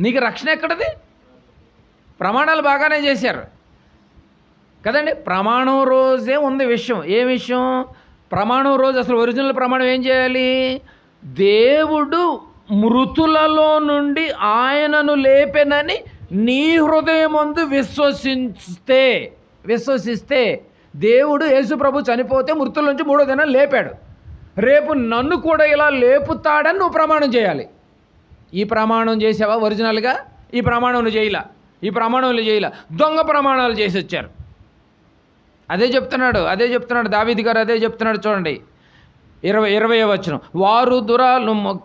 నీకు రక్షణ ఎక్కడది? ప్రమాణాలు బాగానే చేశారు కదండి. ప్రమాణం రోజే ఉంది విషయం. ఏ విషయం? ప్రమాణం రోజు అసలు ఒరిజినల్ ప్రమాణం ఏం చేయాలి? దేవుడు మృతులలో నుండి ఆయనను లేపెనని నీ హృదయమందు విశ్వసిస్తే దేవుడు యేసు ప్రభు చనిపోతే మృతుల నుంచి 3వ దినం లేపాడు. రేపు నన్ను కూడా ఇలా లేపుతాడని నువ్వు ప్రమాణం చేయాలి. ఈ ప్రమాణం చేసావా ఒరిజినల్గా? ఈ ప్రమాణంలో చేయలా. దొంగ ప్రమాణాలు చేసి వచ్చారు. అదే చెప్తున్నాడు దావీదు గారు, అదే చెప్తున్నాడు చూడండి. 20వ వచనం.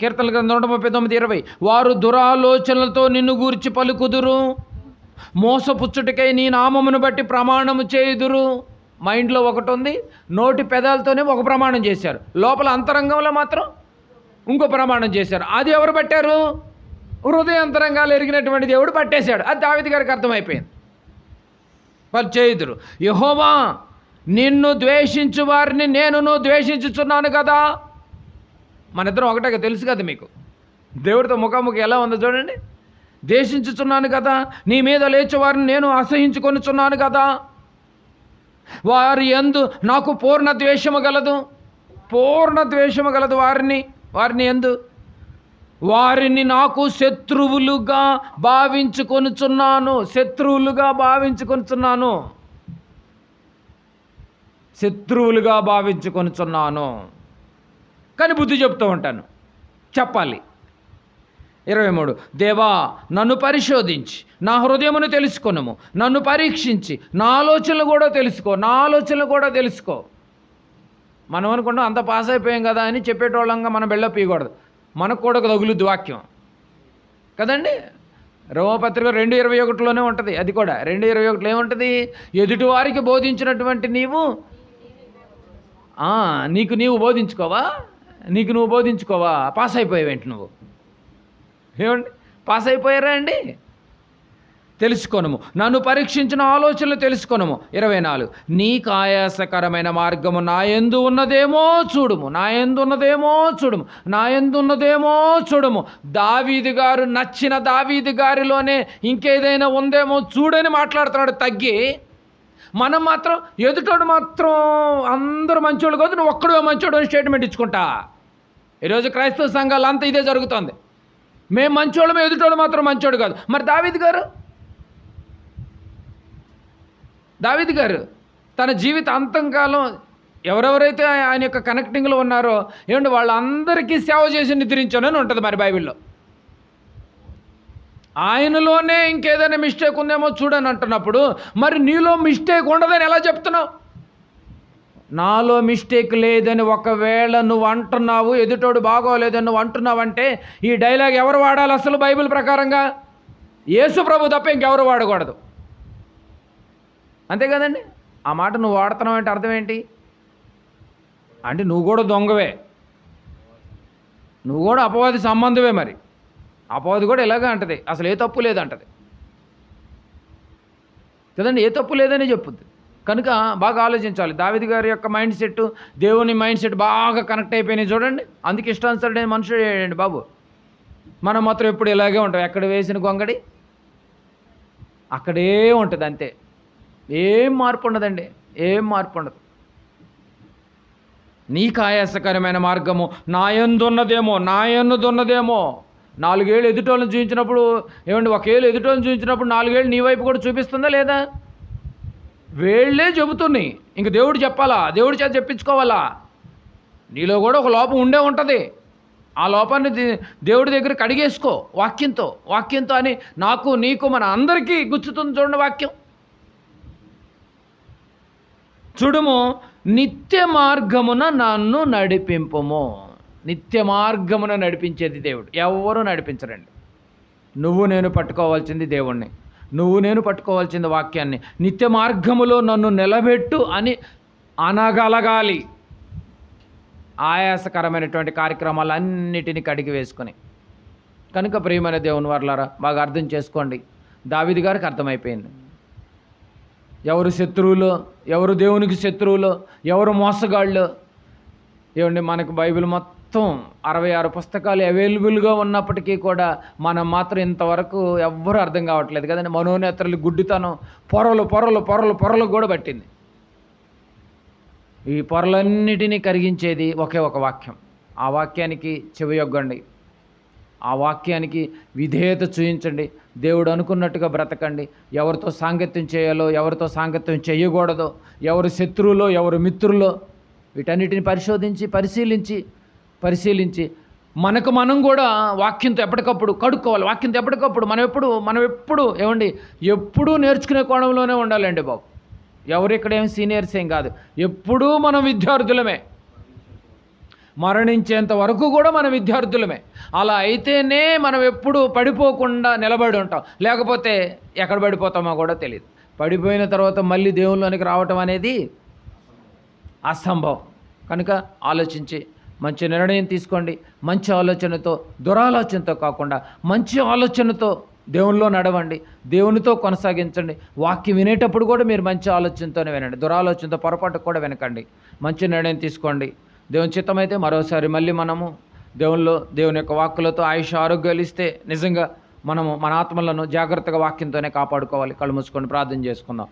కీర్తనల గ్రంథం 139:20. వారు దురాలోచనలతో నిన్ను గూర్చి పలుకుదురు, మోసపుచ్చుటకై నీ నామమును బట్టి ప్రమాణము చేయుదురు. మైండ్లో ఒకటి ఉంది, నోటి పెదాలతోనే ఒక ప్రమాణం చేశారు, లోపల అంతరంగంలో మాత్రం ఇంకో ప్రమాణం చేశారు. అది ఎవరు పట్టారు? హృదయాంతరంగాలు ఎరిగినటువంటి దేవుడు పట్టేశాడు. అది దావీదు గారికి అర్థమైపోయింది. వాళ్ళు చేయుదురు. యెహోవా, నిన్ను ద్వేషించు వారిని నేనును ద్వేషించుచున్నాను కదా. మన ఇద్దరం ఒకటే, తెలుసు కదా మీకు. దేవుడితో ముఖాముఖి ఎలా ఉందో చూడండి. ద్వేషించుచున్నాను కదా, నీ మీద లేచే వారిని నేను అసహించుకొనుచున్నాను కదా. వారి యందు నాకు పూర్ణ ద్వేషము గలదు. వారిని యందు వారిని నాకు శత్రువులుగా భావించుకొనుచున్నాను. కానీ బుద్ధి చెప్తూ ఉంటాను, చెప్పాలి. 23. దేవా, నన్ను పరిశోధించి నా హృదయమును తెలుసుకొనుము, నన్ను పరీక్షించి నా ఆలోచనలు కూడా తెలుసుకో. మనం అనుకుంటాం అంత పాస్ అయిపోయాం కదా అని చెప్పేటోళ్ళంగా మనం బిల్డప్ ఇవ్వకూడదు. మనకు కూడా తగులుద్ది వాక్యం కదండి. రోమపత్రిక 2:21లోనే ఉంటుంది. అది కూడా 2:21 ఏముంటుంది? ఎదుటి వారికి బోధించినటువంటి నీవు నీవు బోధించుకోవా? పాస్ అయిపోయావేంటి నువ్వు? ఏమండి, పాస్ అయిపోయారా అండి? తెలుసుకొనుము, నన్ను పరీక్షించిన ఆలోచనలు తెలుసుకొనుము. 24, నీకు ఆయాసకరమైన మార్గము నా యందు ఉన్నదేమో చూడుము, నా యందు ఉన్నదేమో చూడుము, నా యందు ఉన్నదేమో చూడుము. దావీదు గారు, నచ్చిన దావీదు గారిలోనే ఇంకేదైనా ఉందేమో చూడని మాట్లాడుతున్నాడు తగ్గి. మనం మాత్రం ఎదుటోడు మాత్రం అందరూ మంచోళ్ళు కాదు, నువ్వు ఒక్కడే మంచోడు అని స్టేట్మెంట్ ఇచ్చుకుంటా. ఈరోజు క్రైస్తవ సంఘాలు అంతా ఇదే జరుగుతుంది. మేము మంచోళ్ళమే, ఎదుటోడు మాత్రం మంచోడు కాదు. మరి దావీదు గారు తన జీవిత అంతంకాలం ఎవరెవరైతే ఆయన యొక్క కనెక్టింగ్లో ఉన్నారో ఏమంటే వాళ్ళందరికీ సేవ చేసి నిద్రించానని ఉంటుంది మరి బైబిల్లో. ఆయనలోనే ఇంకేదైనా మిస్టేక్ ఉందేమో చూడని అంటున్నప్పుడు మరి నీలో మిస్టేక్ ఉండదని ఎలా చెప్తున్నావు? నాలో మిస్టేక్ లేదని ఒకవేళ నువ్వు అంటున్నావు, ఎదుటోడు బాగోలేదని నువ్వు అంటున్నావంటే ఈ డైలాగ్ ఎవరు వాడాలి అసలు బైబిల్ ప్రకారంగా? యేసు ప్రభు తప్ప ఇంకెవరు వాడకూడదు. అంతే కదండి. ఆ మాట నువ్వు వాడుతున్నావు అంటే అర్థం ఏంటి? అంటే నువ్వు కూడా దొంగవే, నువ్వు కూడా అపవాది సంబంధమే. మరి అపవాది కూడా ఇలాగే అంటది, అసలు ఏ తప్పు లేదంటది కదండి, ఏ తప్పు లేదని చెప్పుద్ది. కనుక బాగా ఆలోచించాలి. దావీదు గారి యొక్క మైండ్ సెట్, దేవుని మైండ్ సెట్ బాగా కనెక్ట్ అయిపోయినాయి చూడండి. అందుకే ఇష్టానుసరుడైన మనుషుడు ఏంటి బాబు. మనం మాత్రం ఎప్పుడు ఇలాగే ఉంటాం, ఎక్కడ వేసిన గొంగడి అక్కడే ఉంటుంది అంతే. ఏం మార్పు ఉండదండి, ఏం మార్పు ఉండదు. నీకు ఆయాసకరమైన మార్గము నా యందున్నదేమో, నా యందున్నదేమో. 4 ఏళ్ళు ఎదుటోళ్ళని చూపించినప్పుడు ఏమండి, 1 ఏళ్ళు ఎదుటోళ్ళని చూపించినప్పుడు 4 ఏళ్ళు నీ వైపు కూడా చూపిస్తుందా లేదా? వేళ్ళే చెబుతున్నాయి, ఇంక దేవుడు చెప్పాలా, దేవుడి చేత చెప్పించుకోవాలా? నీలో కూడా ఒక లోపం ఉండే ఉంటుంది. ఆ లోపాన్ని దేవుడి దగ్గర కడిగేసుకో వాక్యంతో అని నాకు నీకు మన అందరికీ గుచ్చుతుంది చూడండి వాక్యం. చూడుము, నిత్య మార్గమున నన్ను నడిపింపుము. నిత్య మార్గమున నడిపించేది దేవుడు, ఎవరు నడిపించరండి. నేను పట్టుకోవాల్సింది దేవుణ్ణి, నేను పట్టుకోవాల్సింది వాక్యాన్ని. నిత్య మార్గములో నన్ను నిలబెట్టు అని అనగలగాలి. ఆయాసకరమైనటువంటి కార్యక్రమాలన్నిటినీ కడిగి వేసుకొని. కనుక ప్రియమైన దేవుని వారలారా బాగా అర్థం చేసుకోండి. దావీదు గారికి అర్థమైపోయింది ఎవరు శత్రువులు, ఎవరు దేవునికి శత్రువులు, ఎవరు మోసగాళ్ళు. ఏమండి, మనకు బైబిల్ మొత్తం 66 పుస్తకాలు అవైలబుల్గా ఉన్నప్పటికీ కూడా మనం మాత్రం ఇంతవరకు ఎవ్వరూ అర్థం కావట్లేదు కదండి. మనోనేత్రలు గుడ్డితనం, పొరలు కూడా పట్టింది. ఈ పొరలన్నిటినీ కరిగించేది ఒకే ఒక వాక్యం. ఆ వాక్యానికి చెవియొగ్గండి, ఆ వాక్యానికి విధేయత చూపించండి. దేవుడు అనుకున్నట్టుగా బ్రతకండి. ఎవరితో సాంగత్యం చేయాలో, ఎవరితో సాంగత్యం చేయకూడదో, ఎవరు శత్రువులో, ఎవరు మిత్రులో, వీటన్నిటిని పరిశీలించి మనం కూడా వాక్యంతో ఎప్పటికప్పుడు కడుక్కోవాలి. వాక్యంతో ఎప్పటికప్పుడు మనం ఎప్పుడు ఏమండి, ఎప్పుడూ నేర్చుకునే కోణంలోనే ఉండాలండి బాబు. ఎవరు ఇక్కడ ఏం సీనియర్స్ ఏం కాదు, ఎప్పుడూ మనం విద్యార్థులమే, మరణించేంత వరకు కూడా మనం విద్యార్థులమే. అలా అయితేనే మనం ఎప్పుడు పడిపోకుండా నిలబడి ఉంటాం. లేకపోతే ఎక్కడ పడిపోతామో కూడా తెలియదు. పడిపోయిన తర్వాత మళ్ళీ దేవుళ్ళలోనికి రావటం అనేది అసంభవం. కనుక ఆలోచించి మంచి నిర్ణయం తీసుకోండి. మంచి ఆలోచనతో, దురాలోచనతో కాకుండా మంచి ఆలోచనతో దేవునిలో నడవండి, దేవునితో కొనసాగించండి. వాక్యం వినేటప్పుడు కూడా మీరు మంచి ఆలోచనతోనే వినండి, దురాలోచనతో పొరపాటు కూడా వినకండి. మంచి నిర్ణయం తీసుకోండి. దేవుని చిత్తమైతే మరోసారి మళ్ళీ మనము దేవుని యొక్క వాక్కులతో ఆయుష్ ఆరోగ్యాలు ఇస్తే నిజంగా మనము మన ఆత్మలను జాగ్రత్తగా వాక్యంతోనే కాపాడుకోవాలి. కళ్ళు మూసుకొని ప్రార్థన చేసుకుందాం.